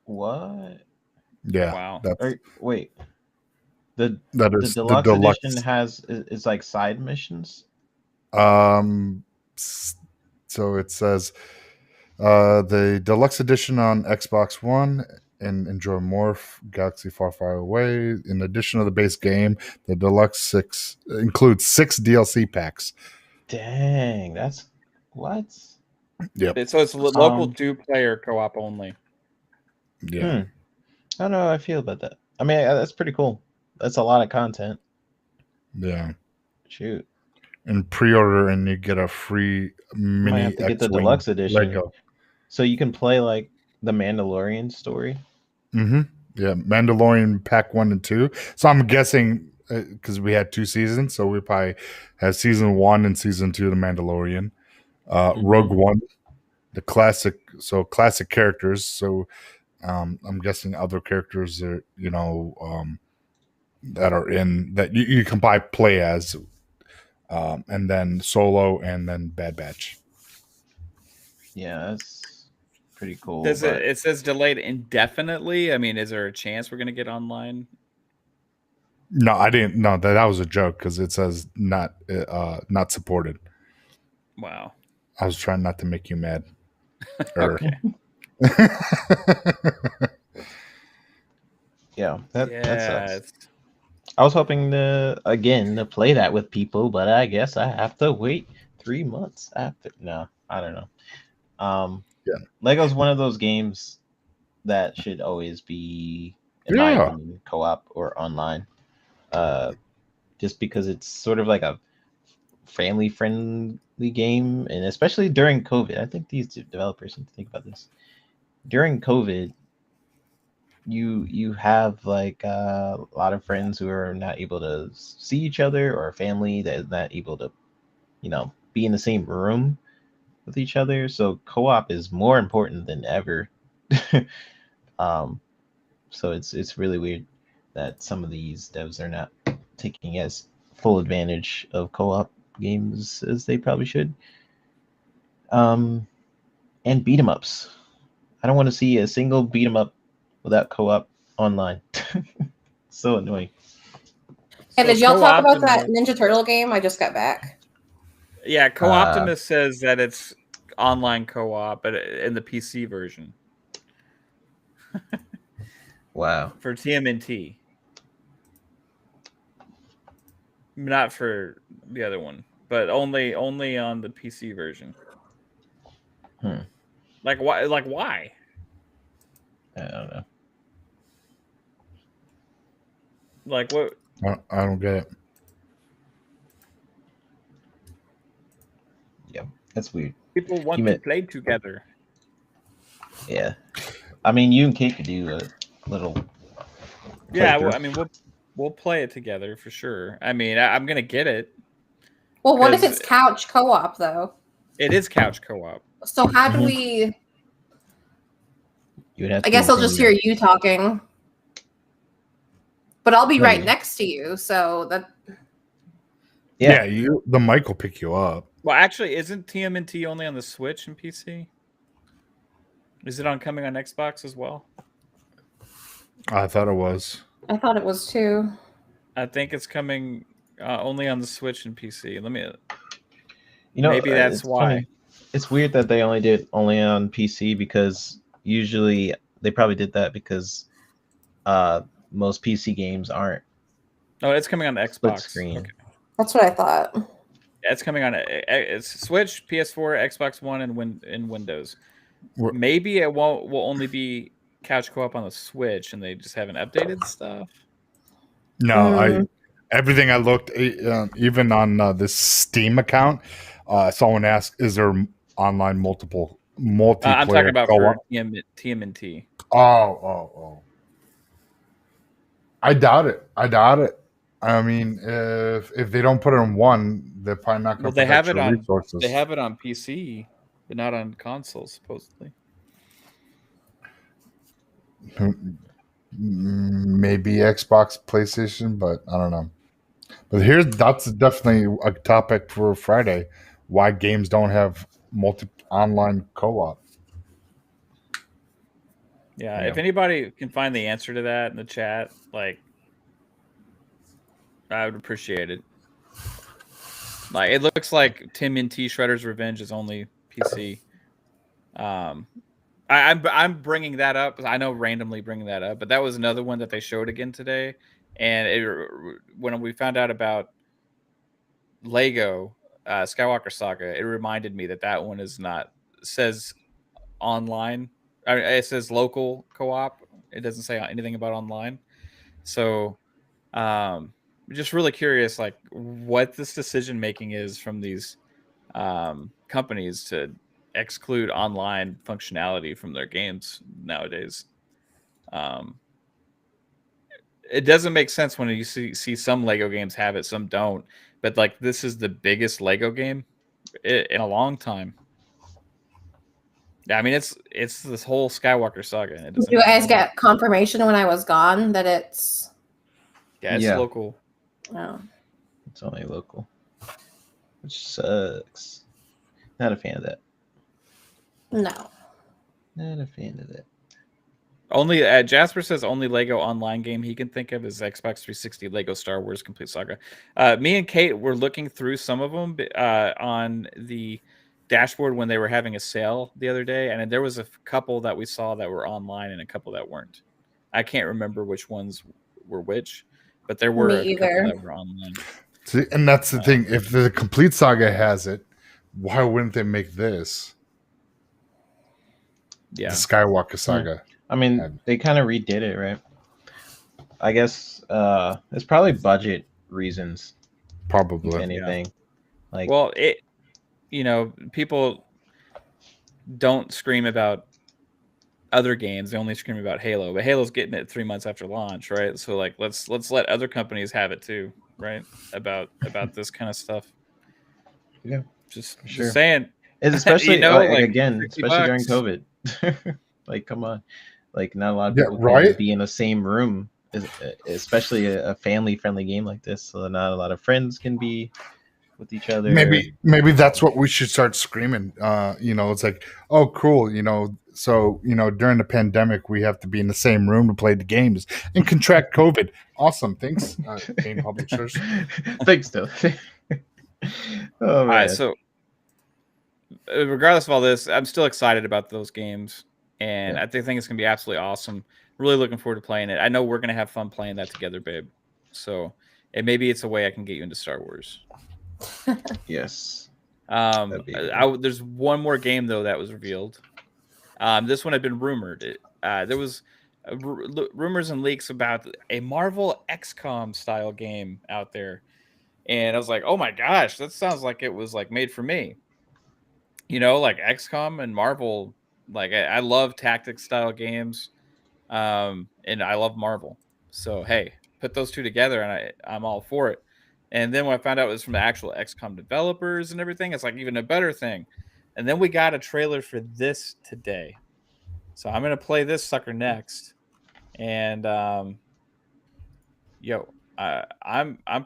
What? Yeah. Wow. Wait. The deluxe edition has is like side missions. So it says the deluxe edition on Xbox One and enjoy more Galaxy Far Far Away. In addition to the base game, the deluxe 6 includes 6 DLC packs. Dang, that's what? Yep. So it's local 2-player co-op only. Yeah. I don't know how I feel about that. I mean, that's pretty cool. That's a lot of content. Yeah. Shoot. And pre-order and you get a free mini. Might have to get the deluxe edition. Lego. So you can play like the Mandalorian story. Mm-hmm. Yeah, Mandalorian Pack 1 and 2. So I'm guessing because we had 2 seasons, so we probably have season 1 and season 2 of the Mandalorian. Rogue One, the classic characters. So I'm guessing other characters that that are in that you can play as, and then Solo and then Bad Batch. Yeah, that's pretty cool. It says delayed indefinitely. I mean, is there a chance we're going to get online? No, I didn't. No, that was a joke because it says not supported. Wow. I was trying not to make you mad. Okay. Yeah, that sucks. I was hoping to play that with people, but I guess I have to wait 3 months after. No, I don't know. Lego's one of those games that should always be, in my opinion, co-op or online. Just because it's sort of like a family-friendly game, and especially during COVID. I think these developers need to think about this. During COVID, you have like a lot of friends who are not able to see each other, or family that is not able to, be in the same room with each other. So co-op is more important than ever. So it's really weird that some of these devs are not taking as full advantage of co-op games as they probably should. And beat 'em ups. I don't want to see a single beat 'em up without co-op online. So annoying. Hey, did y'all talk about that Ninja Turtle game? I just got back. Yeah, CoOptimist says that it's online co-op, but in the PC version. Wow. For TMNT. not for the other one, but only on the PC version. Like why? Like why? I don't know. Like what? I don't get it. Yeah, that's weird. People want to play together. Yeah, I mean, you and Kate could do a little. Yeah, well, I mean, we'll play it together for sure. I mean, I'm gonna get it. Well, what if it's couch co-op though? It is couch co-op. So how do we? You would have. I guess I'll just hear you talking, but I'll be right next to you, so that. Yeah, the mic will pick you up. Well, actually, isn't TMNT only on the Switch and PC? Is it coming on Xbox as well? I thought it was. I thought it was too. I think it's coming only on the Switch and PC. Let me. Maybe that's why. Funny. It's weird that they only did only on PC because usually they probably did that because most PC games aren't. No, it's coming on the Xbox screen. Okay. That's what I thought. Yeah, it's coming on it's Switch, PS4, Xbox One, and Windows. Maybe it will only be couch co-op on the Switch, and they just haven't updated stuff. No, everything I looked, even on this Steam account, someone asked, "Is there online multiplayer?" I'm talking about for TMNT. Oh. I doubt it. I mean, if they don't put it in one, they're probably not going to. They have it on. Resources. They have it on PC, but not on consoles, supposedly. Maybe Xbox, PlayStation, but I don't know. But that's definitely a topic for Friday. Why games don't have online co-op. Yeah, if anybody can find the answer to that in the chat, like, I would appreciate it. Like, it looks like TMNT Shredder's Revenge is only PC. I'm bringing that up. I know randomly bringing that up, but that was another one that they showed again today. And when we found out about Lego Skywalker Saga, it reminded me that one is not says online. It says local co-op. It doesn't say anything about online. So, just really curious, like what this decision making is from these companies to exclude online functionality from their games nowadays. It doesn't make sense when you see some Lego games have it, some don't. But like this is the biggest Lego game in a long time. Yeah, I mean it's this whole Skywalker Saga. And Did you guys get confirmation when I was gone that it's? Yeah, it's local. Oh. It's only local, which sucks. Not a fan of that. No. Not a fan of that. Only Jasper says only Lego online game he can think of is Xbox 360 Lego Star Wars Complete Saga. Me and Kate were looking through some of them on the dashboard when they were having a sale the other day, and there was a couple that we saw that were online and a couple that weren't. I can't remember which ones were which, but there were a couple that were online. See, and that's the thing. If the Complete Saga has it, why wouldn't they make this? Yeah, the Skywalker Saga. I mean, they kind of redid it, right? I guess it's probably budget reasons. Probably if anything. Yeah. Like, well, people don't scream about other games; they only scream about Halo. But Halo's getting it 3 months after launch, right? So, like, let's let other companies have it too, right? About this kind of stuff. Yeah, just saying. It's especially like again, especially during COVID. Like, come on. Like, not a lot of people can be in the same room, especially a family-friendly game like this. So not a lot of friends can be with each other. Maybe that's what we should start screaming. It's like, oh, cool. So during the pandemic, we have to be in the same room to play the games and contract COVID. Awesome, thanks, game publishers. Thanks, though. All right, so regardless of all this, I'm still excited about those games. And I think it's going to be absolutely awesome. Really looking forward to playing it. I know we're going to have fun playing that together, babe. So and maybe it's a way I can get you into Star Wars. Yes. There's one more game though that was revealed. This one had been rumored. There was rumors and leaks about a Marvel XCOM style game out there, and I was like, oh my gosh, that sounds like it was like made for me. You know, like XCOM and Marvel. Like I love tactics style games, and I love Marvel. So hey, put those two together, and I'm all for it. And then when I found out it was from the actual XCOM developers and everything, it's like even a better thing. And then we got a trailer for this today. So I'm gonna play this sucker next. And I'm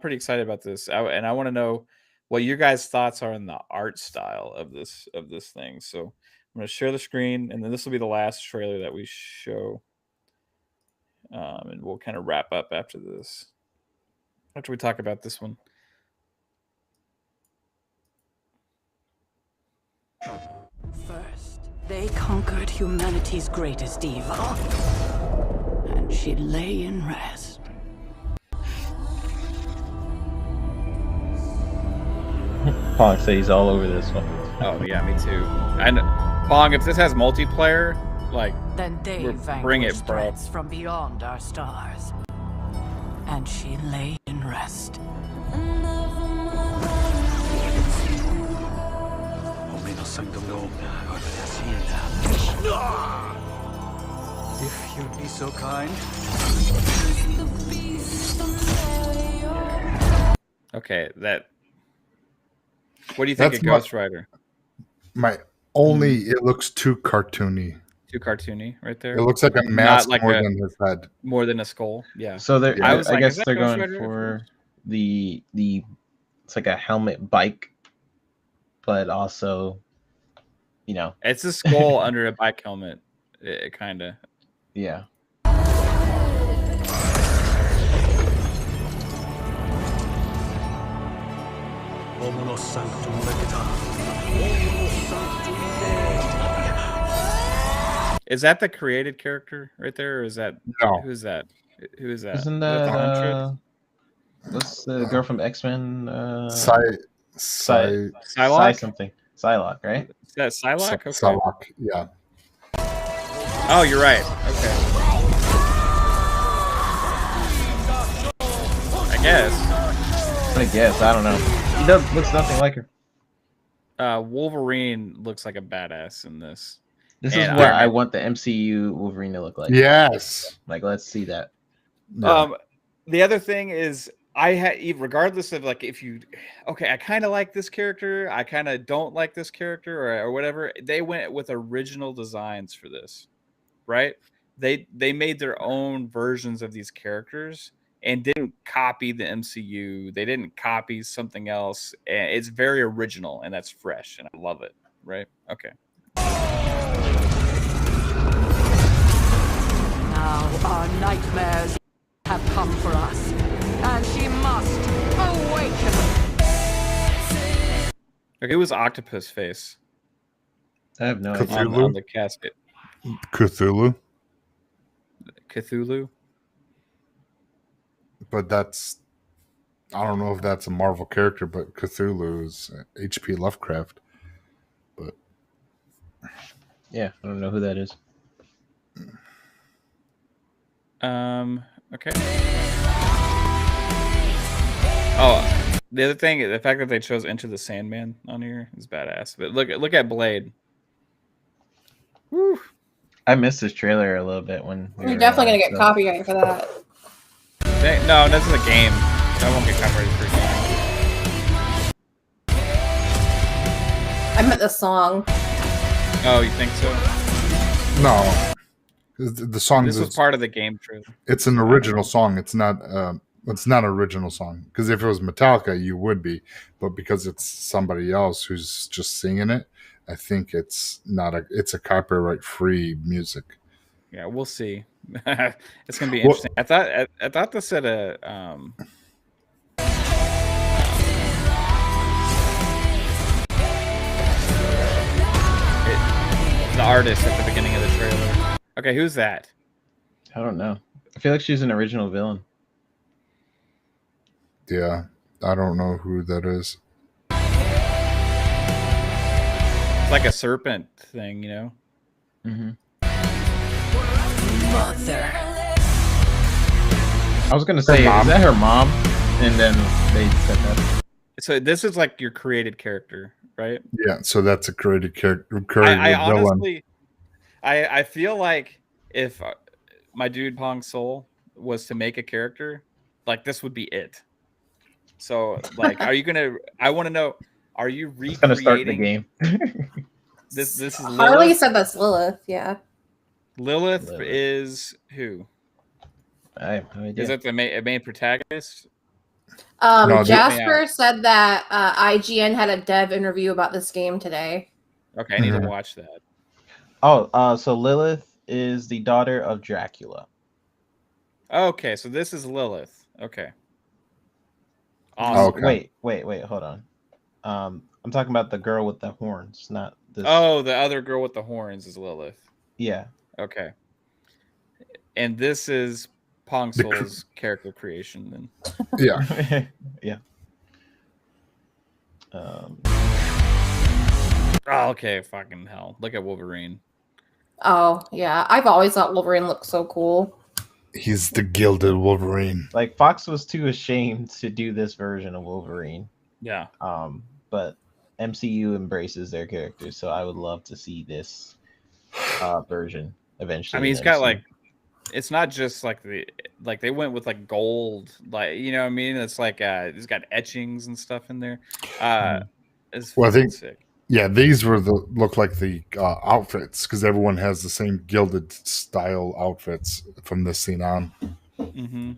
pretty excited about this. And I want to know what your guys' thoughts are on the art style of this thing. So I'm gonna share the screen, and then this will be the last trailer that we show. And we'll kind of wrap up after this. After we talk about this one. First, they conquered humanity's greatest evil. And she lay in rest. Pong said he's all over this one. Oh yeah, me too. And Pong, if this has multiplayer, like then they bring it, bro. Threats from beyond our stars. And she lay in rest. If you'd be so kind. Okay, that. What do you think of Ghost Rider? It looks too cartoony. Too cartoony, right there. It looks like a mask more than his head. More than a skull. Yeah. So I like, guess they're going for the it's like a helmet bike, but also, you know, it's a skull under a bike helmet. It kind of. Yeah. Is that the created character right there, or is that who's that? Who is that? Isn't that what's the girl from X-Men? Psylocke? Something. Psylocke, right? Is that Psylocke? Okay. Psylocke, yeah. Oh, you're right. Okay. I guess. I don't know. He looks nothing like her. Wolverine looks like a badass in this. This is what I want the MCU Wolverine to look like. Yes. Like, let's see that. Yeah. The other thing is, regardless of like, I kind of like this character, I kind of don't like this character, or whatever. They went with original designs for this, right? They made their own versions of these characters and didn't copy the MCU. They didn't copy something else. And it's very original, and that's fresh, and I love it. Right? Okay. Now our nightmares have come for us, and she must awaken. Okay, it was Octopus Face. I have no idea. On the casket. Cthulhu. But that's, I don't know if that's a Marvel character, but Cthulhu is H.P. Lovecraft. But yeah, I don't know who that is. Okay. Oh, the other thing, the fact that they chose Into the Sandman on here is badass. But look at Blade. Woo. I missed this trailer a little bit when you're definitely gonna get copyrighted for that. No, this is a game. I won't get copyrighted for a game. I meant the song. Oh, you think so? No. The song. This was part of the game trailer. It's an original song. It's not an original song. Because if it was Metallica, you would be. But because it's somebody else who's just singing it, I think it's not it's a copyright-free music. Yeah, we'll see. It's gonna be interesting. I thought this said the artist at the beginning of the trailer. Okay, who's that? I don't know. I feel like she's an original villain. Yeah, I don't know who that is. It's like a serpent thing, you know? Mm-hmm. Mother. I was gonna say, is that her mom? And then they said that. So this is like your created character, right? Yeah, so that's a created character. I honestly, I feel like if my dude Pong Soul was to make a character, like this would be it. So, like, are you gonna? I want to know. Are you recreating? Gonna start the game. This is Harley Lilith. said that's Lilith. Yeah. Lilith is who? I have no idea. Is it the main protagonist? No, Jasper said that IGN had a dev interview about this game today. Okay, I need to watch that. Oh, so Lilith is the daughter of Dracula. Okay, so this is Lilith. Okay. Awesome. Okay. Wait, hold on. I'm talking about the girl with the horns, not this. Oh, the other girl with the horns is Lilith. Yeah. Okay. And this is Pong Soul's character creation then. Yeah. Yeah. Oh, okay, fucking hell. Look at Wolverine. Oh, yeah. I've always thought Wolverine looked so cool. He's the gilded Wolverine. Like Fox was too ashamed to do this version of Wolverine. Yeah. But MCU embraces their characters, so I would love to see this version eventually. I mean, he's got like, it's not just like they went with like gold, like, you know what I mean? It's like he's got etchings and stuff in there. It's Well, I think sick. Yeah, these were look like the outfits because everyone has the same gilded style outfits from this scene on. Mm-hmm.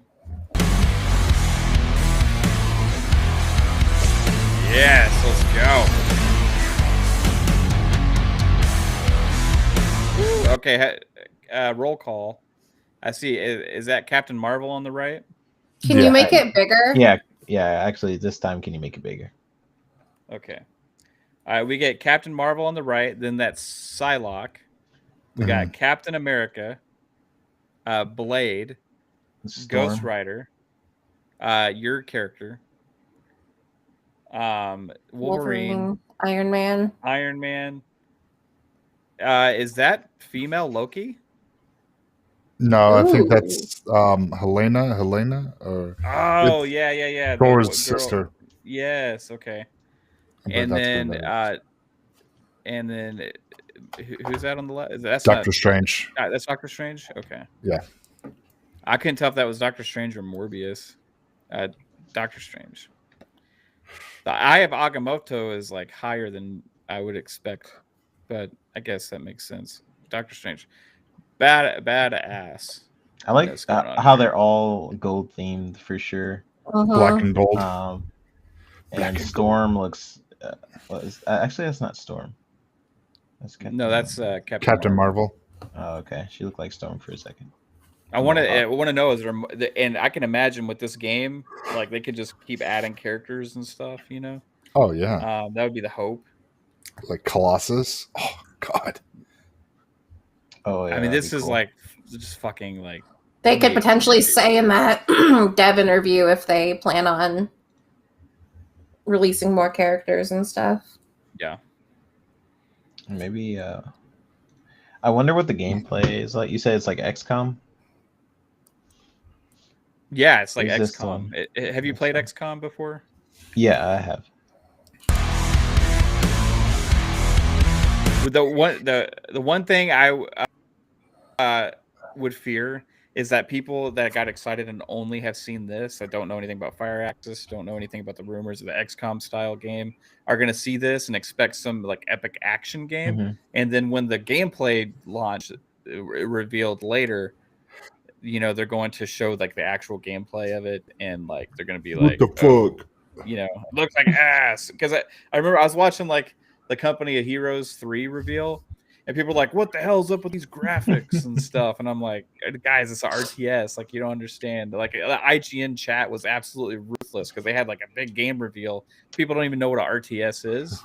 Yes, let's go. Okay, roll call. I see. Is that Captain Marvel on the right? Can you make it bigger? Yeah. Actually, this time, can you make it bigger? Okay. All right, we get Captain Marvel on the right. Then that's Psylocke. We got Captain America, Blade, Ghost Rider, your character, Wolverine, Iron Man. Is that female Loki? No, I think that's Helena, or yeah. Thor's sister. Yes, okay. And then who's that on the left? That's Doctor Strange. That's Doctor Strange. Okay. Yeah. I couldn't tell if that was Doctor Strange or Morbius. Doctor Strange. The Eye of Agamotto is like higher than I would expect, but I guess that makes sense. Doctor Strange, badass. I like how they're all gold themed for sure. Black and gold. And Storm looks. Actually, that's not Storm. That's Captain that's Captain Marvel. Oh, okay. She looked like Storm for a second. I want to know is there, and I can imagine with this game, like they could just keep adding characters and stuff, you know. Oh yeah. That would be the hope. Like Colossus. Oh God. Oh yeah. I mean, this is cool. Like just fucking like. They could potentially say in that dev interview if they plan on releasing more characters and stuff. Yeah. Maybe. I wonder what the gameplay is like. You said it's like XCOM. Yeah, it's like XCOM. Have you played XCOM before? Yeah, I have. The one thing I would fear is that people that got excited and only have seen this, that don't know anything about Fire Axis, don't know anything about the rumors of the XCOM style game, are going to see this and expect some like epic action game. And then when the gameplay launched, revealed later, you know, they're going to show like the actual gameplay of it, and like they're going to be like, what the fuck? You know, it looks like ass. Because I remember I was watching like the Company of Heroes 3 reveal, and people were like, what the hell's up with these graphics and stuff? And I'm like, guys, it's an RTS. Like, you don't understand. Like, the IGN chat was absolutely ruthless because they had like a big game reveal. People don't even know what an RTS is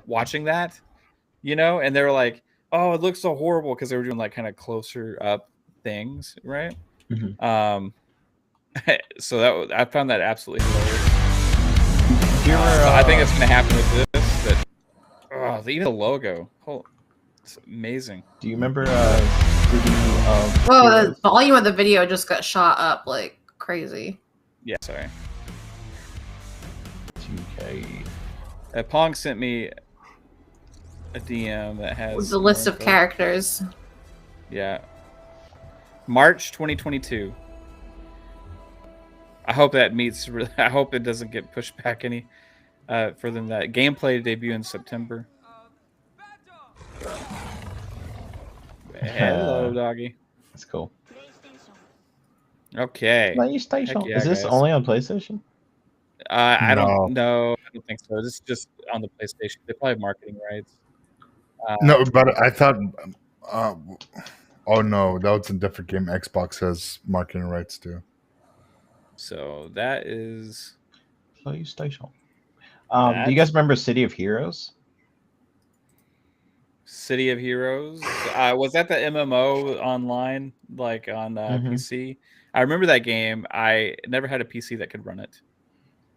watching that, you know? And they were like, oh, it looks so horrible because they were doing like kind of closer up things, right? So I found that absolutely hilarious. I think it's going to happen with this. That even the logo, it's amazing. Do you remember City of the volume of the video just got shot up like crazy. Yeah, sorry. 2K. Pong sent me a DM that has the list of characters. Yeah. March 2022. I hope that meets. I hope it doesn't get pushed back any further than that. Gameplay debut in September. Hello, doggy. That's cool. Okay. PlayStation. Yeah, is this guys. only on PlayStation? I don't know. I don't think so. This is just on the PlayStation. They probably have marketing rights. No, but I thought. Oh no, that was a different game. Xbox has marketing rights too. So that is PlayStation. Do you guys remember City of Heroes? City of Heroes. Was that the MMO online, like on PC? I remember that game. I never had a PC that could run it.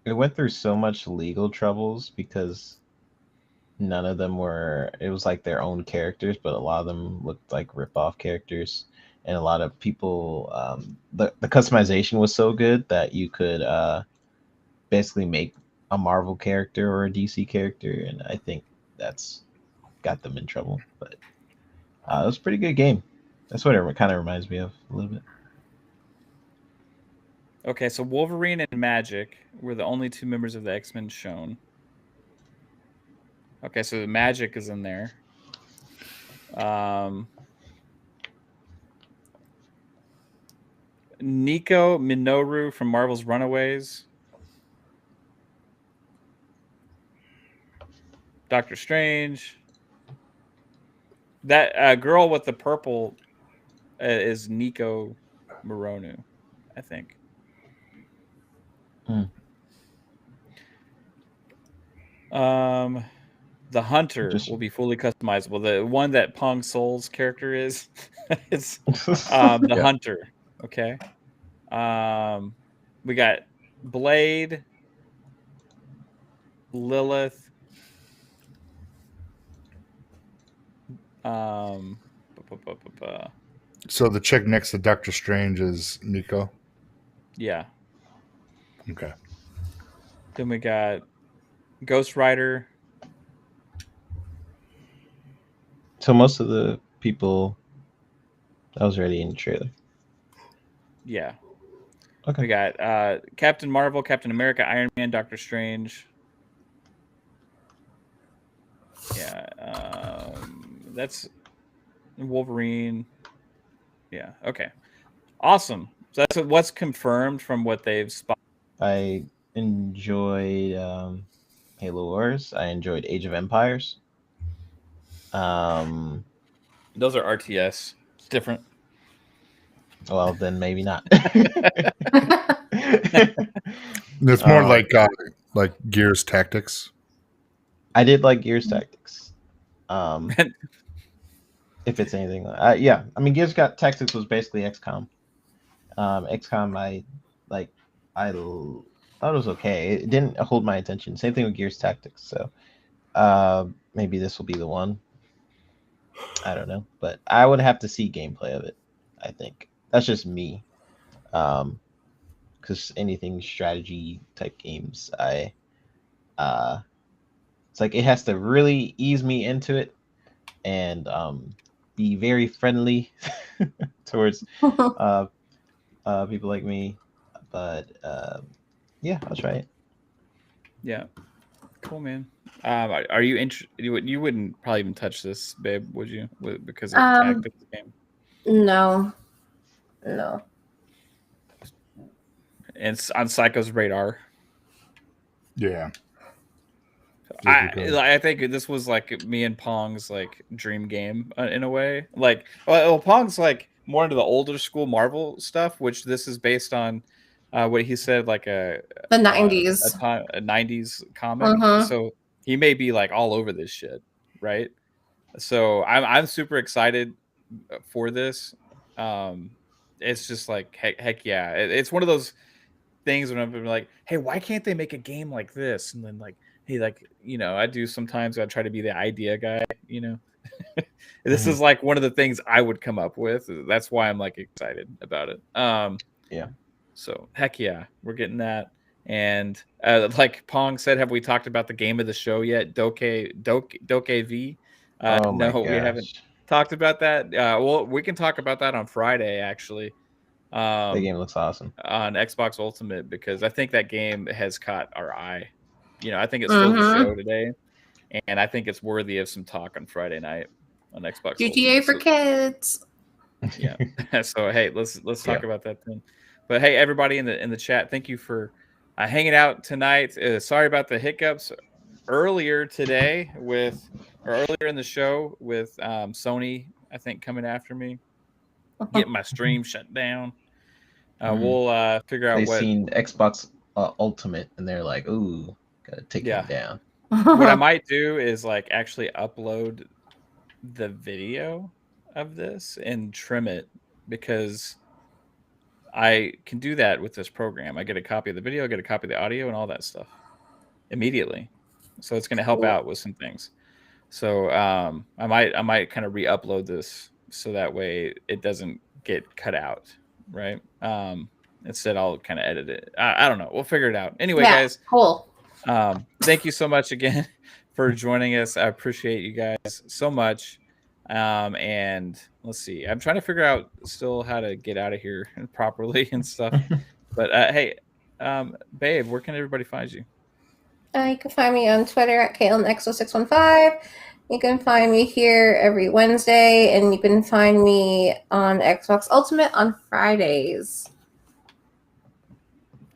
It went through so much legal troubles because none of them were. It was like their own characters, but a lot of them looked like rip-off characters, and a lot of people. The customization was so good that you could basically make a Marvel character or a DC character, and I think that's got them in trouble. But it was a pretty good game. That's what it kind of reminds me of a little bit. Okay, so Wolverine and Magic were the only two members of the X-Men shown. Okay, so the Magic is in there. Nico Minoru from Marvel's Runaways. Doctor Strange. That girl with the purple is Nico Morono, I think. The Hunter will be fully customizable. The one that Pong Soul's character is the Hunter. Okay. We got Blade, Lilith, So the chick next to Doctor Strange is Nico. Yeah. Okay. Then we got Ghost Rider. So most of the people that was already in the trailer. Yeah. Okay. We got Captain Marvel, Captain America, Iron Man, Doctor Strange. Yeah. That's Wolverine. Yeah. Okay. Awesome. So that's what's confirmed from what they've spotted. I enjoyed Halo Wars. I enjoyed Age of Empires. Those are RTS. It's different. Well, then maybe not. It's more like Gears Tactics. I did like Gears Tactics. If it's anything, yeah. I mean, Gears Tactics was basically XCOM. XCOM, I thought it was okay. It didn't hold my attention. Same thing with Gears Tactics. So maybe this will be the one. I don't know, but I would have to see gameplay of it. I think that's just me. Because anything strategy type games, it's like it has to really ease me into it and be very friendly towards people like me. But yeah, I'll try it. Yeah, cool, man. Are you interested? You wouldn't probably even touch this, babe, would you? Because of the tactics game. No. And it's on Psycho's radar. Yeah. I think this was like me and Pong's like dream game in a way. Like, well, Pong's like more into the older school Marvel stuff, which this is based on what he said, like the 90s, a 90s comic. So he may be like all over this shit, right? So I'm super excited for this. it's just like heck yeah. It's one of those things when I'm like, hey, why can't they make a game like this? And then like, hey, like, you know, I do sometimes I try to be the idea guy, you know. This is like one of the things I would come up with. That's why I'm like excited about it. Yeah. So heck yeah, we're getting that. And like Pong said, have we talked about the game of the show yet? Doke V. No, we haven't talked about that. Well, we can talk about that on Friday actually. The game looks awesome on Xbox Ultimate because I think that game has caught our eye. You know, I think it stole the show today, and I think it's worthy of some talk on Friday night on Xbox. GTA Ultimate. for kids. Yeah. So hey, let's talk about that then. But hey, everybody in the chat, thank you for hanging out tonight. Sorry about the hiccups earlier today earlier in the show with Sony. I think coming after me, getting my stream shut down. We'll figure out They've what seen Xbox Ultimate and they're like, ooh, gotta take him down. What I might do is like actually upload the video of this and trim it because I can do that with this program. I get a copy of the video, I get a copy of the audio and all that stuff immediately. So it's going to help out with some things. So I might kind of re-upload this so that way it doesn't get cut out, right? Instead I'll kind of edit it. I don't know. We'll figure it out. Anyway, guys. Cool. Thank you so much again for joining us. I appreciate you guys so much. And let's see. I'm trying to figure out still how to get out of here properly and stuff. But hey, babe, where can everybody find you? You can find me on Twitter at KaitlinXO615. You can find me here every Wednesday, and you can find me on Xbox Ultimate on Fridays.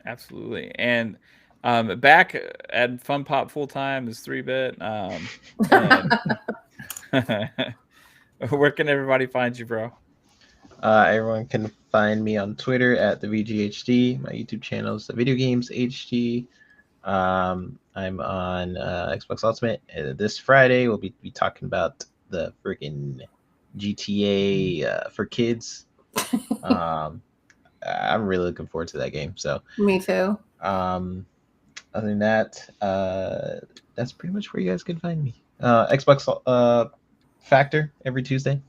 Absolutely. And back at Fun Pop full time is 3-bit. Where can everybody find you, bro? Everyone can find me on Twitter at TheVideoGamesHD. My YouTube channel is TheVideoGamesHD. I'm on Xbox Ultimate. This Friday, we'll be talking about the freaking GTA for kids. I'm really looking forward to that game. So me too. Other than that, that's pretty much where you guys can find me. Xbox Factor every Tuesday.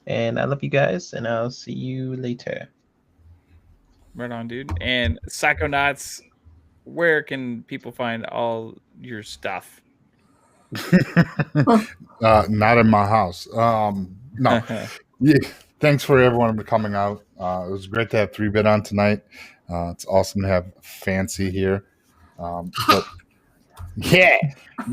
And I love you guys, and I'll see you later. Right on, dude. And Psychonauts, where can people find all your stuff? Not in my house. No. Yeah, thanks for everyone for coming out. It was great to have 3-bit on tonight. It's awesome to have Fancy here. But yeah,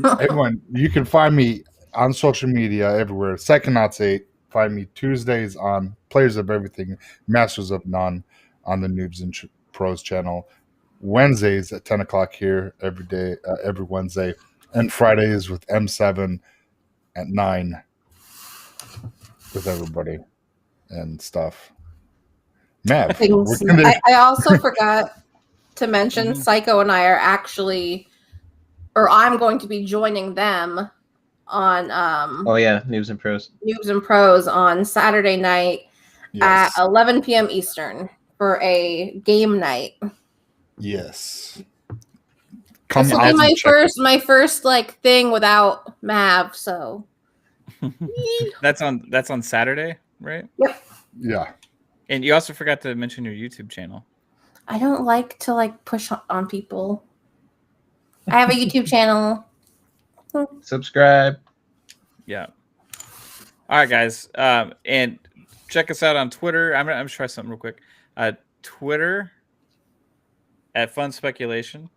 everyone, you can find me on social media everywhere. Psychonauts 8. Find me Tuesdays on Players of Everything, Masters of None on the Noobs and Pros channel. Wednesdays at 10 o'clock here every day, every Wednesday. And Fridays with M7 at 9 with everybody and stuff. Mav, I also forgot to mention Psycho and I are actually, or I'm going to be joining them on Noobs and Pros on Saturday night at 11 p.m. Eastern for a game night. Yes. This will be my first like thing without Mav, so that's on Saturday, right? Yep. Yeah. And you also forgot to mention your YouTube channel. I don't like to like push on people. I have a YouTube channel. Subscribe. Yeah. All right, guys. And check us out on Twitter. I'm gonna try something real quick. Twitter at Fun Speculation.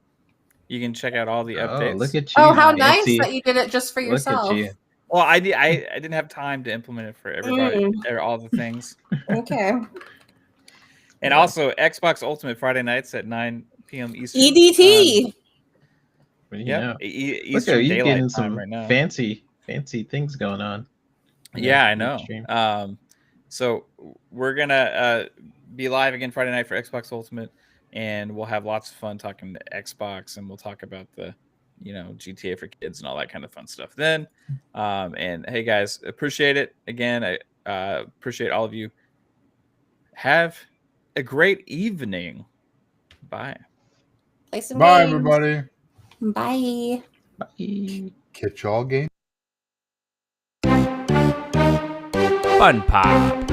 You can check out all the updates. Look at you. Oh, how nice that you did it just for yourself. Look at you. Well, I didn't have time to implement it for everybody, all the things. Okay. And also Xbox Ultimate Friday nights at 9 p.m. Eastern. EDT. Yeah. Look at you getting some right now. fancy things going on. Yeah, I know. So we're gonna be live again Friday night for Xbox Ultimate, and we'll have lots of fun talking to Xbox, and we'll talk about the GTA for kids and all that kind of fun stuff then. And hey guys, appreciate it again. I appreciate all of you have a great evening. Bye. Play some Bye, games. everybody. Bye. Bye. Catch y'all game. Fun Pop.